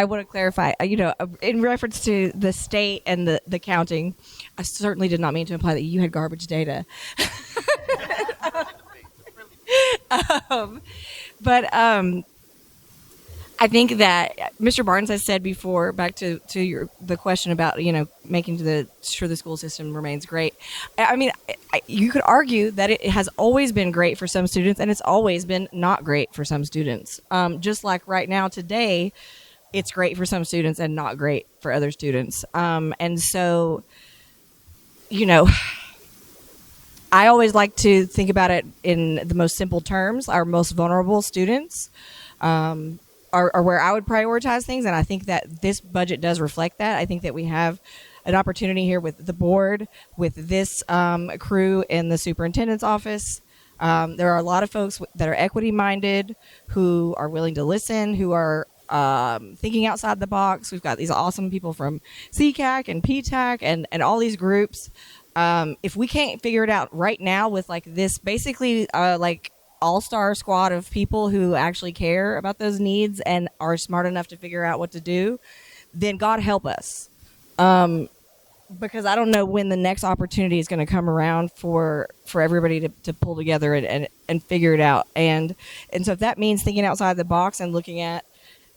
want to clarify, in reference to the state and the counting, I certainly did not mean to imply that you had garbage data. But I think that Mr. Barnes has said before, back to the question about making sure the school system remains great. I mean, you could argue that it has always been great for some students, and it's always been not great for some students. Just like right now, today, it's great for some students and not great for other students. And so, I always like to think about it in the most simple terms. Our most vulnerable students are where I would prioritize things, and I think that this budget does reflect that. I think that we have an opportunity here with the board, with this crew in the superintendent's office. There are a lot of folks that are equity-minded, who are willing to listen, who are thinking outside the box. We've got these awesome people from CCAC and PTAC and all these groups. If we can't figure it out right now with this basically all-star squad of people who actually care about those needs and are smart enough to figure out what to do, then God help us. Because I don't know when the next opportunity is going to come around for everybody to pull together and figure it out. And so if that means thinking outside the box and looking at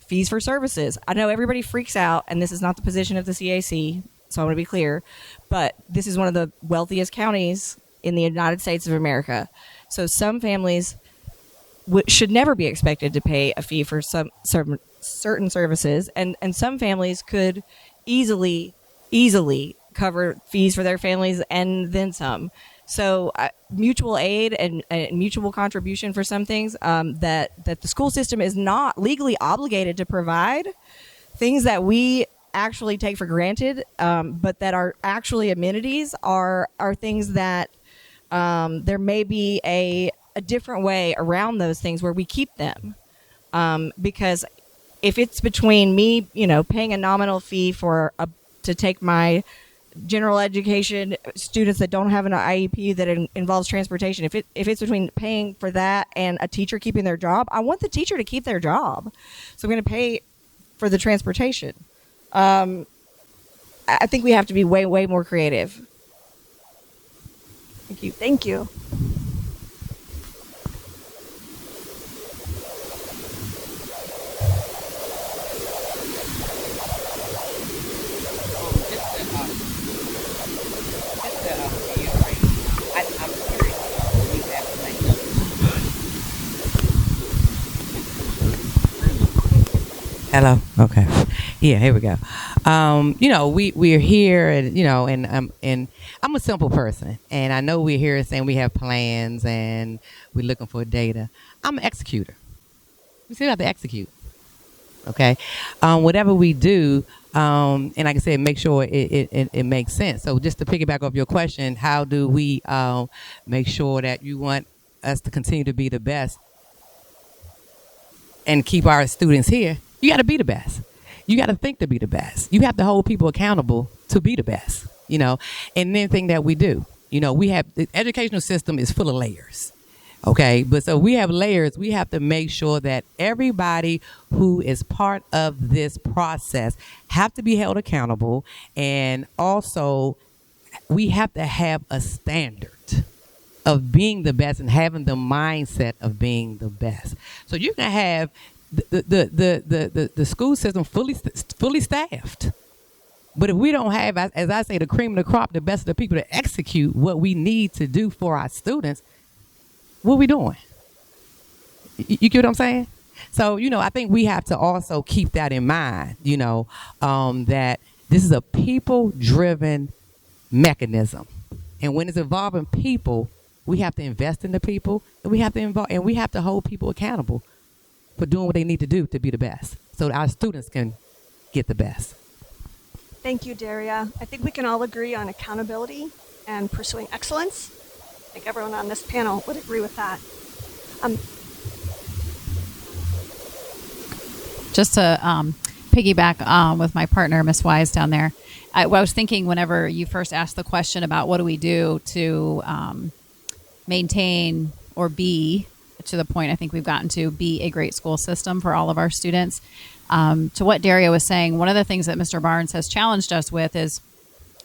fees for services, I know everybody freaks out, and this is not the position of the CAC, so I want to be clear, but this is one of the wealthiest counties in the United States of America. So some families should never be expected to pay a fee for some certain services, and some families could easily cover fees for their families and then some. So mutual aid and mutual contribution for some things that the school system is not legally obligated to provide, things that we actually take for granted, but that are actually amenities are things that there may be a different way around those things where we keep them. Because if it's between me, paying a nominal fee to take my general education students that don't have an IEP that involves transportation, if it's between paying for that and a teacher keeping their job, I want the teacher to keep their job. So I'm going to pay for the transportation. I think we have to be way, way more creative. Thank you. Thank you. Hello. Okay. Yeah. Here we go. We're here, and I'm a simple person, and I know we're here saying we have plans and we're looking for data. I'm an executor. We still have to execute. Okay. Whatever we do, and like I said, make sure it makes sense. So just to piggyback off your question, how do we make sure that you want us to continue to be the best and keep our students here? You got to be the best. You got to think to be the best. You have to hold people accountable to be the best, and anything that we do, we have the educational system is full of layers. Okay. But so we have layers. We have to make sure that everybody who is part of this process have to be held accountable. And also we have to have a standard of being the best and having the mindset of being the best. So you can have the school system fully staffed, but if we don't have, as I say, the cream of the crop, the best of the people to execute what we need to do for our students, what are we doing? You get what I'm saying? So I think we have to also keep that in mind. That this is a people-driven mechanism, and when it's involving people, we have to invest in the people, and we have to hold people accountable for doing what they need to do to be the best, so that our students can get the best. Thank you, Daria. I think we can all agree on accountability and pursuing excellence. I think everyone on this panel would agree with that. Just to piggyback with my partner, Ms. Wise, down there, I was thinking whenever you first asked the question about what do we do to maintain or be, to the point I think we've gotten to, be a great school system for all of our students. To what Daria was saying, one of the things that Mr. Barnes has challenged us with is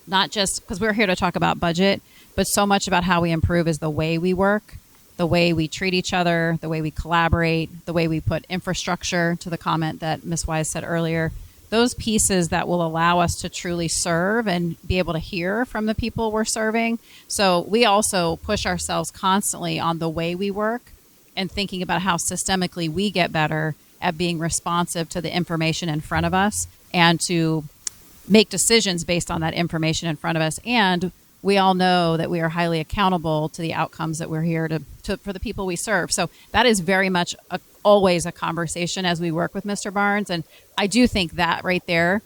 not just because we're here to talk about budget, but so much about how we improve is the way we work, the way we treat each other, the way we collaborate, the way we put infrastructure, to the comment that Ms. Wise said earlier, those pieces that will allow us to truly serve and be able to hear from the people we're serving. So we also push ourselves constantly on the way we work and thinking about how systemically we get better at being responsive to the information in front of us and to make decisions based on that information in front of us. And we all know that we are highly accountable to the outcomes that we're here to for the people we serve. So that is very much always a conversation as we work with Mr. Barnes. And I do think that right there,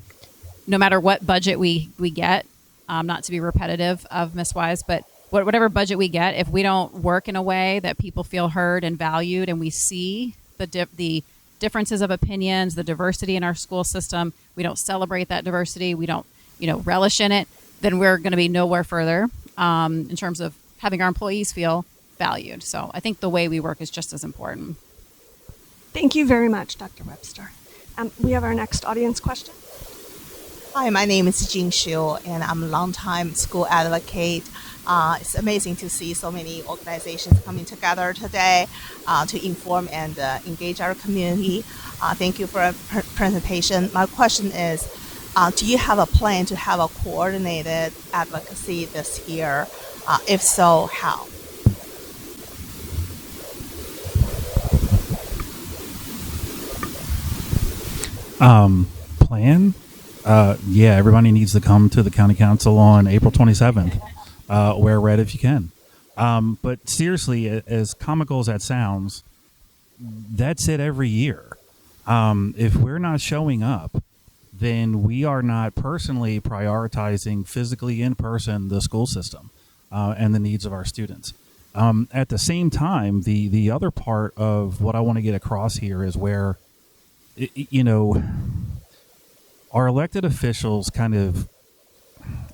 no matter what budget we get, not to be repetitive of Ms. Wise, but whatever budget we get, if we don't work in a way that people feel heard and valued, and we see the differences of opinions, the diversity in our school system, we don't celebrate that diversity, we don't relish in it, then we're going to be nowhere further in terms of having our employees feel valued. So I think the way we work is just as important. Thank you very much, Dr. Webster. We have our next audience question. Hi, my name is Jing Xiu, and I'm a longtime school advocate. It's amazing to see so many organizations coming together today to inform and engage our community. Thank you for a presentation. My question is, do you have a plan to have a coordinated advocacy this year? If so, how? Plan? Yeah, everybody needs to come to the county council on April 27th. Wear red if you can. But seriously, as comical as that sounds, that's it every year. If we're not showing up, then we are not personally prioritizing physically in person the school system and the needs of our students. At the same time, the other part of what I want to get across here is where, our elected officials kind of,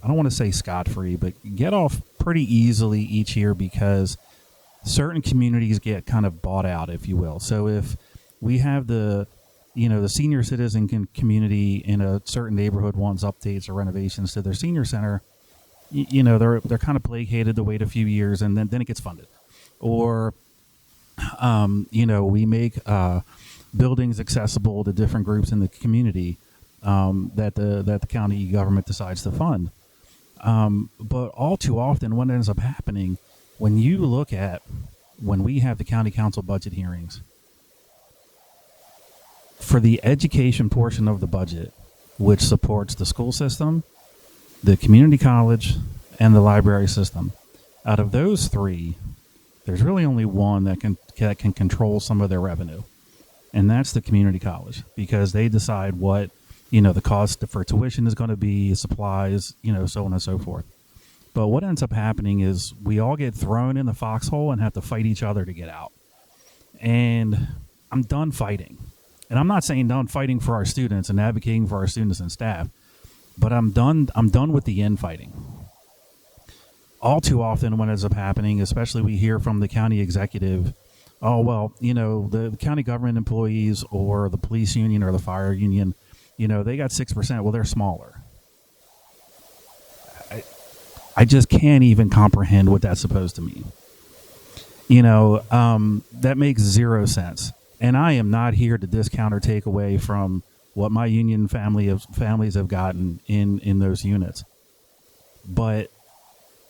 I don't want to say scot-free, but get off pretty easily each year because certain communities get kind of bought out, if you will. So if we have the senior citizen community in a certain neighborhood wants updates or renovations to their senior center, they're kind of placated to wait a few years and then it gets funded. Or, we make buildings accessible to different groups in the community that the county government decides to fund. But all too often, what ends up happening when we have the county council budget hearings, for the education portion of the budget, which supports the school system, the community college, and the library system, out of those three, there's really only one that can control some of their revenue, and that's the community college, because they decide what the cost for tuition is going to be, supplies, so on and so forth. But what ends up happening is we all get thrown in the foxhole and have to fight each other to get out. And I'm done fighting. And I'm not saying done fighting for our students and advocating for our students and staff, but I'm done with the infighting. All too often what ends up happening, especially we hear from the county executive, oh, well, the county government employees or the police union or the fire union, they got 6%. Well, they're smaller. I just can't even comprehend what that's supposed to mean. That makes zero sense. And I am not here to discount or take away from what my union families have gotten in those units. But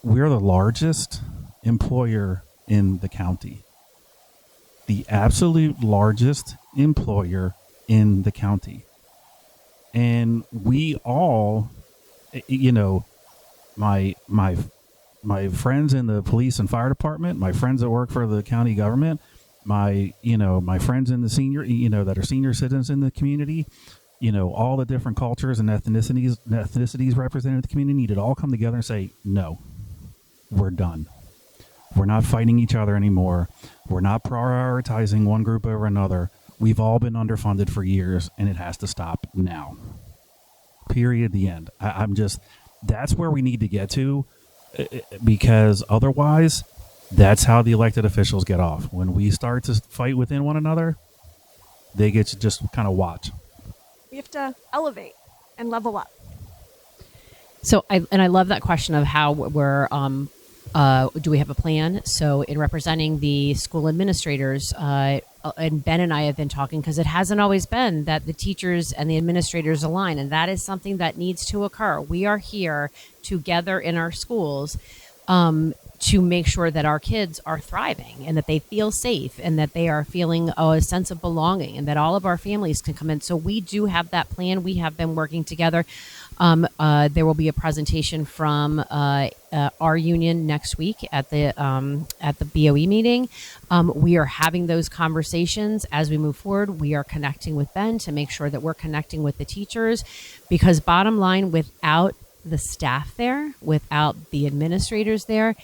we're the largest employer in the county. The absolute largest employer in the county. And we all, my friends in the police and fire department, my friends that work for the county government, my friends in the senior, that are senior citizens in the community, all the different cultures and ethnicities represented in the community need to all come together and say, no, we're done. We're not fighting each other anymore. We're not prioritizing one group over another. We've all been underfunded for years, and it has to stop now. Period. The end. That's where we need to get to, because otherwise, that's how the elected officials get off. When we start to fight within one another, they get to just kind of watch. We have to elevate and level up. So I love that question of how we're do we have a plan? So in representing the school administrators, and Ben and I have been talking, because it hasn't always been that the teachers and the administrators align, and that is something that needs to occur. We are here together in our schools to make sure that our kids are thriving and that they feel safe and that they are feeling a sense of belonging and that all of our families can come in. So we do have that plan. We have been working together. There will be a presentation from our union next week at the BOE meeting. We are having those conversations as we move forward. We are connecting with Ben to make sure that we're connecting with the teachers, because bottom line, without the staff there, without the administrators there,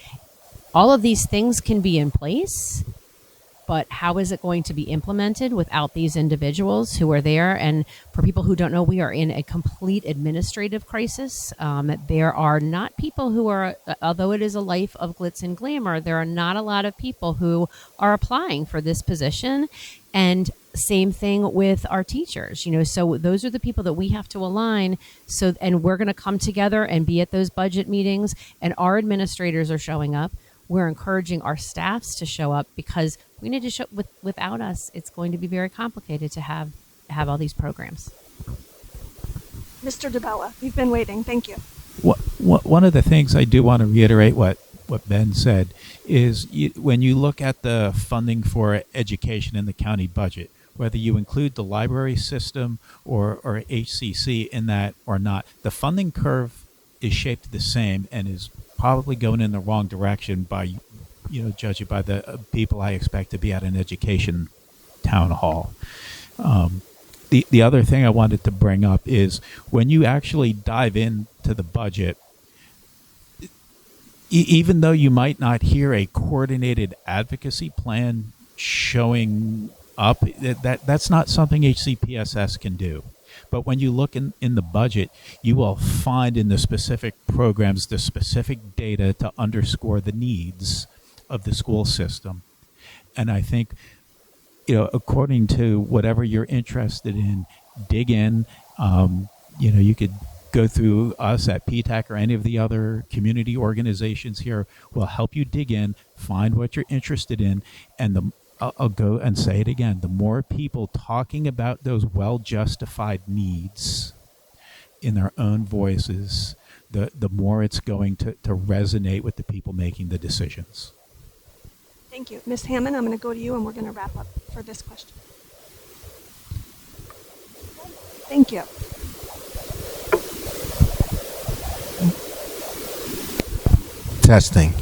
all of these things can be in place, but how is it going to be implemented without these individuals who are there? And for people who don't know, we are in a complete administrative crisis. There are not people who are, although it is a life of glitz and glamour, there are not a lot of people who are applying for this position. And same thing with our teachers, so those are the people that we have to align. So, and we're going to come together and be at those budget meetings, and our administrators are showing up. We're encouraging our staffs to show up, because we need to show. Without us, it's going to be very complicated to have all these programs. Mr. DeBella, you've been waiting. Thank you. One of the things I do want to reiterate what Ben said is when you look at the funding for education in the county budget, whether you include the library system or HCC in that or not, the funding curve is shaped the same and is probably going in the wrong direction by, judging by the people I expect to be at an education town hall. the other thing I wanted to bring up is when you actually dive into the budget, even though you might not hear a coordinated advocacy plan showing up, that's not something HCPSS can do. But when you look in the budget, you will find in the specific programs the specific data to underscore the needs of the school system. And I think, according to whatever you're interested in, dig in. You could go through us at PTAC or any of the other community organizations here. Will help you dig in, find what you're interested in, and I'll go and say it again. The more people talking about those well-justified needs in their own voices, the more it's going to resonate with the people making the decisions. Thank you. Ms. Hammond, I'm going to go to you, and we're going to wrap up for this question. Thank you. Testing.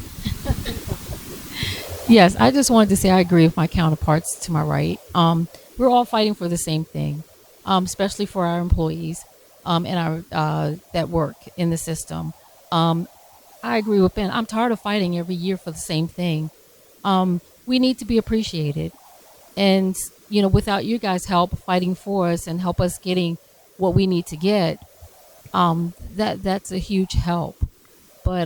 Yes, I just wanted to say I agree with my counterparts to my right. We're all fighting for the same thing, especially for our employees and our that work in the system. I agree with Ben. I'm tired of fighting every year for the same thing. We need to be appreciated, and without you guys' help fighting for us and help us getting what we need to get, that's a huge help. But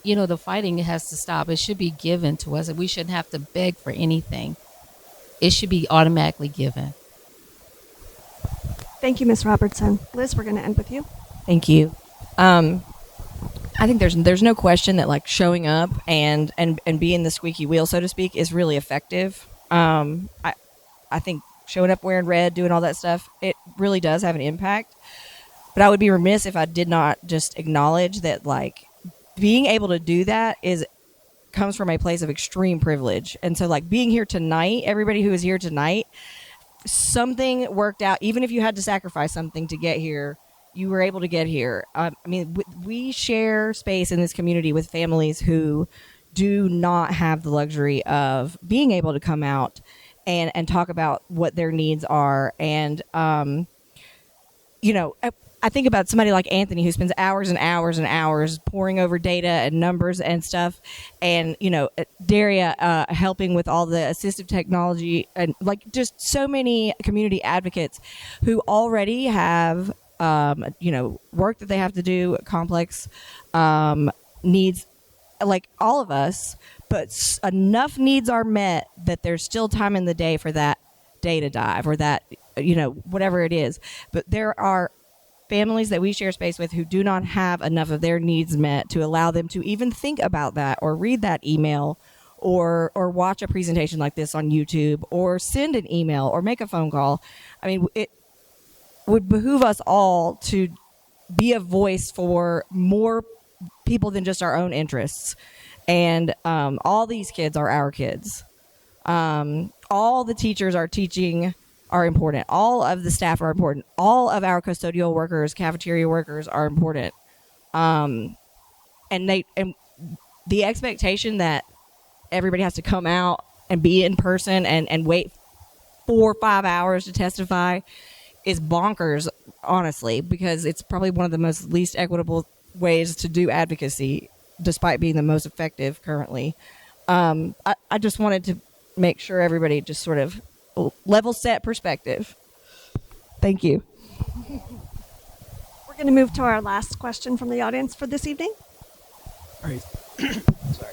the fighting has to stop. It should be given to us, and we shouldn't have to beg for anything. It should be automatically given. Thank you, Ms. Robertson. Liz, we're going to end with you. Thank you. I think there's no question that like showing up and being the squeaky wheel, so to speak, is really effective. I think showing up wearing red, doing all that stuff, it really does have an impact. But I would be remiss if I did not just acknowledge that like being able to do that comes from a place of extreme privilege. And so like being here tonight, everybody who is here tonight, something worked out. Even if you had to sacrifice something to get here, you were able to get here. We share space in this community with families who do not have the luxury of being able to come out and talk about what their needs are. And, I think about somebody like Anthony who spends hours and hours and hours poring over data and numbers and stuff. And, Daria helping with all the assistive technology and like just so many community advocates who already have work that they have to do, complex needs, like all of us, but enough needs are met that there's still time in the day for that data dive or that, whatever it is. But there are families that we share space with who do not have enough of their needs met to allow them to even think about that or read that email or watch a presentation like this on YouTube or send an email or make a phone call. It would behoove us all to be a voice for more people than just our own interests. And all these kids are our kids. All the teachers are teaching are important. All of the staff are important. All of our custodial workers, cafeteria workers are important. And the expectation that everybody has to come out and be in person and wait 4 or 5 hours to testify is bonkers, honestly, because it's probably one of the most least equitable ways to do advocacy, despite being the most effective currently. I just wanted to make sure everybody just sort of level set perspective. Thank you. We're going to move to our last question from the audience for this evening. All right. Sorry.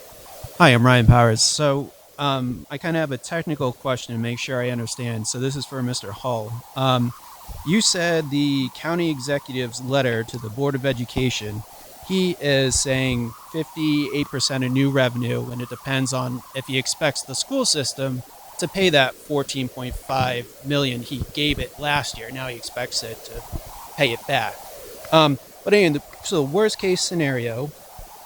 Hi, I'm Ryan Powers. So I kind of have a technical question to make sure I understand. So this is for Mr. Hull. You said the county executive's letter to the Board of Education, he is saying 58% of new revenue, and it depends on if he expects the school system to pay that $14.5 million he gave it last year. Now he expects it to pay it back. But anyway, so the worst case scenario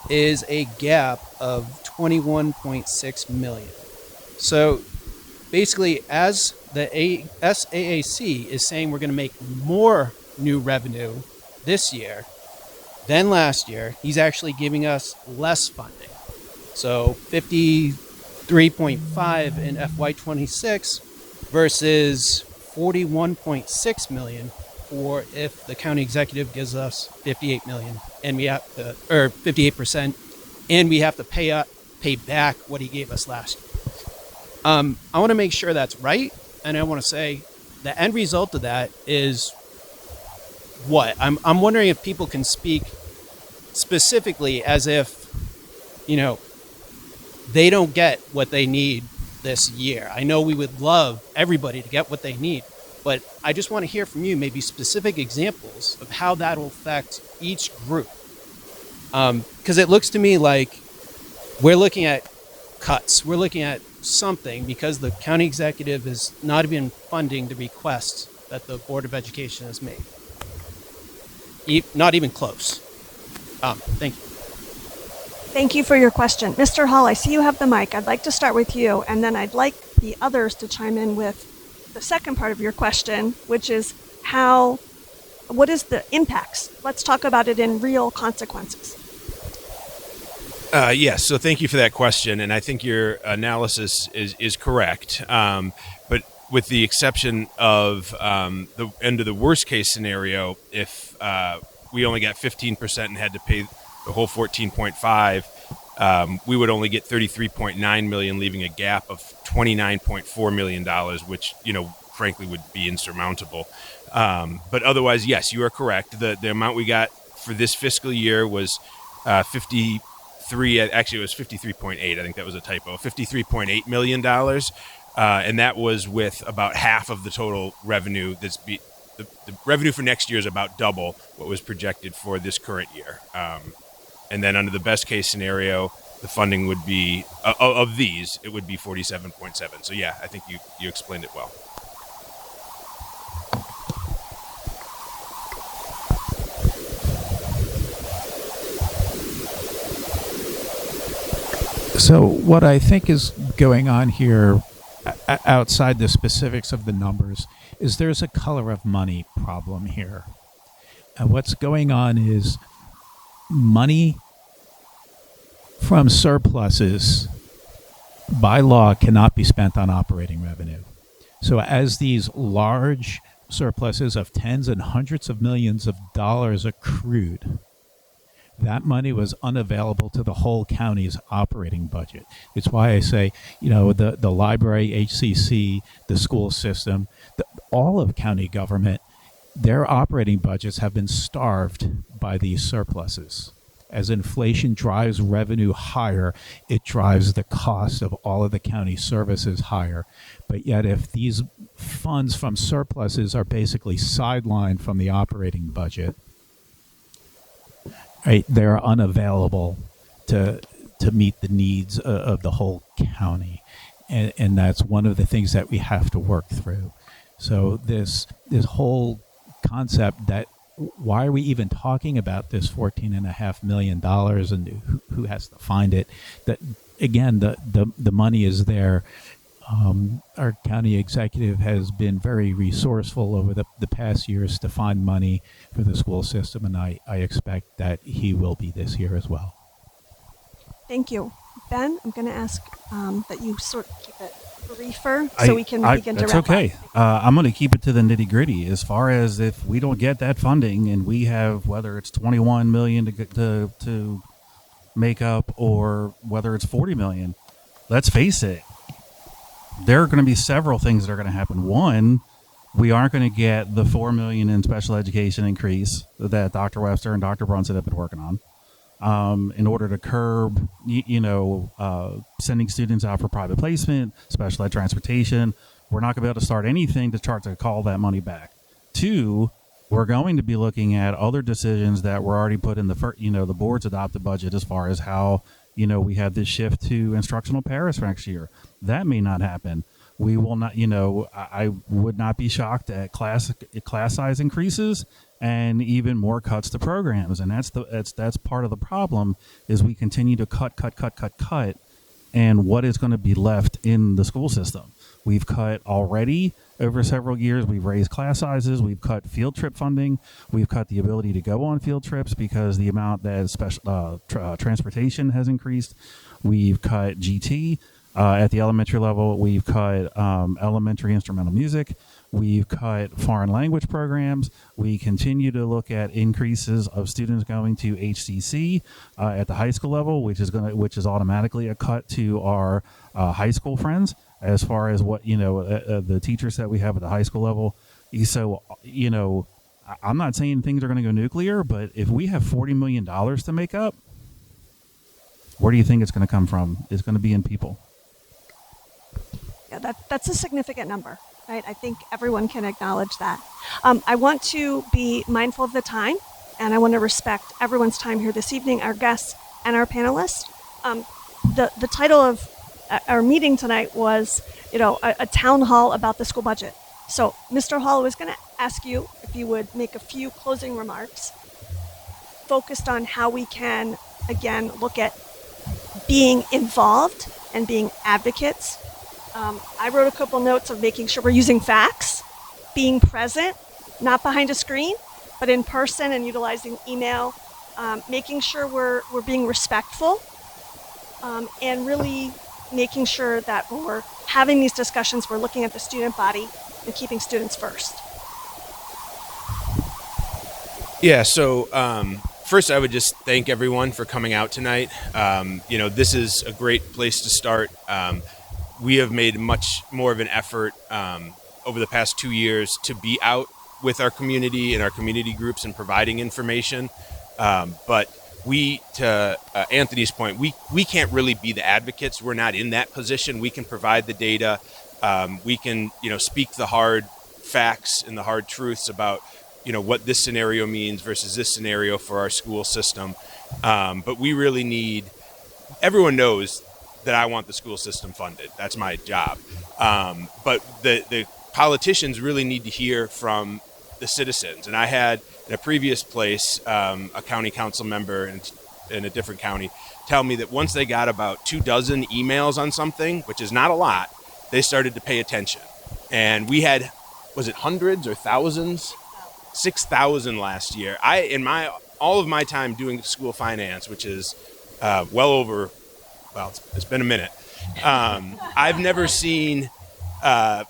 is a gap of $21.6 million. So basically, as the SAAC is saying we're going to make more new revenue this year than last year, he's actually giving us less funding. So 53.5 in FY26 versus 41.6 million for if the county executive gives us 58 million and we have to, or 58%, and we have to pay back what he gave us last year. I want to make sure that's right, and I want to say the end result of that is what? I'm wondering if people can speak specifically as if, you know, they don't get what they need this year. I know we would love everybody to get what they need, but I just want to hear from you maybe specific examples of how that will affect each group. Because it looks to me like we're looking at cuts. We're looking at something because the county executive is not even funding the requests that the Board of Education has made. Not even close. Thank you. Thank you for your question. Mr. Hall, I see you have the mic. I'd like to start with you, and then I'd like the others to chime in with the second part of your question, which is what is the impacts? Let's talk about it in real consequences. Yes, so thank you for that question, and I think your analysis is correct. But with the exception of the end of the worst case scenario, if we only got 15% and had to pay the whole 14.5, we would only get 33.9 million, leaving a gap of $29.4 million, which, you know, frankly would be insurmountable. But otherwise, yes, you are correct. The amount we got for this fiscal year was 53. Actually, it was 53.8. I think that was a typo. $53.8 million, and that was with about half of the total revenue. The revenue for next year is about double what was projected for this current year. And then under the best case scenario, the funding would be of these, it would be 47.7. So yeah, I think you explained it well. So what I think is going on here, outside the specifics of the numbers, is there's a color of money problem here. And what's going on is money from surpluses by law cannot be spent on operating revenue. So as these large surpluses of tens and hundreds of millions of dollars accrued, that money was unavailable to the whole county's operating budget. It's why I say, you know, the library, HCC, the school system, all of county government, their operating budgets have been starved by these surpluses. As inflation drives revenue higher, it drives the cost of all of the county services higher. But yet if these funds from surpluses are basically sidelined from the operating budget, right, they're unavailable to meet the needs of the whole county, and that's one of the things that we have to work through. So this whole concept that why are we even talking about this $14.5 million and who has to find it? That again, the money is there. Our county executive has been very resourceful over the past years to find money for the school system, and I expect that he will be this year as well. Thank you. Ben, I'm going to ask that you sort of keep it briefer so we can begin to that's wrap okay. up. I'm going to keep it to the nitty gritty. As far as if we don't get that funding and we have, whether it's 21 million to make up or whether it's 40 million, let's face it, there are going to be several things that are going to happen. One, we aren't going to get the $4 million in special education increase that Dr. Webster and Dr. Brunson have been working on. In order to curb, sending students out for private placement, special ed transportation, we're not going to be able to start anything to start to call that money back. Two, we're going to be looking at other decisions that were already put in the board's adopted budget as far as how, we have this shift to instructional Paris for next year. That may not happen. We will not, I would not be shocked at class size increases and even more cuts to programs. And that's part of the problem is we continue to cut. And what is going to be left in the school system? We've cut already over several years. We've raised class sizes. We've cut field trip funding. We've cut the ability to go on field trips because the amount that special transportation has increased. We've cut GT. At the elementary level, we've cut elementary instrumental music. We've cut foreign language programs. We continue to look at increases of students going to HCC at the high school level, which is automatically a cut to our high school friends as far as what the teachers that we have at the high school level. So I'm not saying things are going to go nuclear, but if we have $40 million to make up, where do you think it's going to come from? It's going to be in people. Yeah, that's a significant number, right? I think everyone can acknowledge that. I want to be mindful of the time, and I want to respect everyone's time here this evening, our guests and our panelists. The title of our meeting tonight was, a town hall about the school budget. So, Mr. Hall, I was going to ask you if you would make a few closing remarks focused on how we can, again, look at being involved and being advocates. I wrote a couple notes of making sure we're using facts, being present, not behind a screen, but in person and utilizing email, making sure we're being respectful, and really making sure that when we're having these discussions, we're looking at the student body and keeping students first. Yeah, so first I would just thank everyone for coming out tonight. This is a great place to start. We have made much more of an effort over the past 2 years to be out with our community and our community groups and providing information. But to Anthony's point, we can't really be the advocates. We're not in that position. We can provide the data. We can, speak the hard facts and the hard truths about, what this scenario means versus this scenario for our school system. But we really need, everyone knows that I want the school system funded. That's my job. But the politicians really need to hear from the citizens. And I had in a previous place, a county council member in a different county tell me that once they got about 24 emails on something, which is not a lot, they started to pay attention. And we had, was it hundreds or thousands? 6,000 last year. All of my time doing school finance, which is it's been a minute. I've never seen a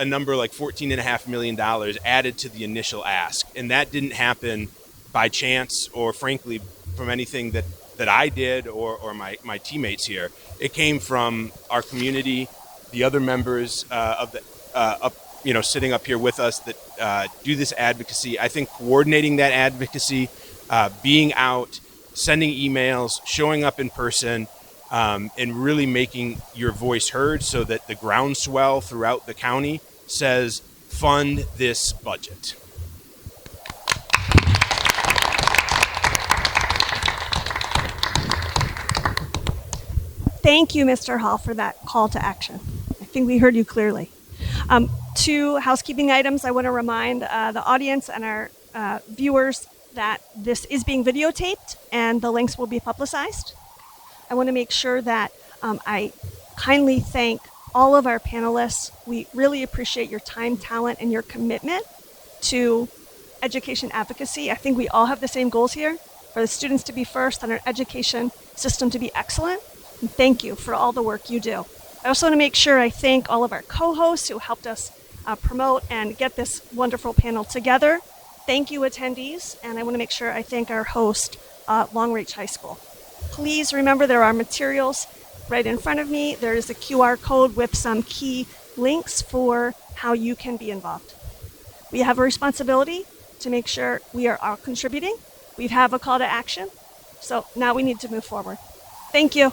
number like $14.5 million added to the initial ask. And that didn't happen by chance or frankly from anything that I did or my teammates here. It came from our community, the other members sitting up here with us that do this advocacy. I think coordinating that advocacy, being out, sending emails, showing up in person, and really making your voice heard so that the groundswell throughout the county says, fund this budget. Thank you, Mr. Hall, for that call to action. I think we heard you clearly. 2 housekeeping items. I want to remind the audience and our viewers that this is being videotaped and the links will be publicized. I want to make sure that I kindly thank all of our panelists. We really appreciate your time, talent, and your commitment to education advocacy. I think we all have the same goals here, for the students to be first and our education system to be excellent. And thank you for all the work you do. I also want to make sure I thank all of our co-hosts who helped us promote and get this wonderful panel together. Thank you, attendees, and I want to make sure I thank our host, Long Reach High School. Please remember there are materials right in front of me. There is a QR code with some key links for how you can be involved. We have a responsibility to make sure we are all contributing. We have a call to action, so now we need to move forward. Thank you.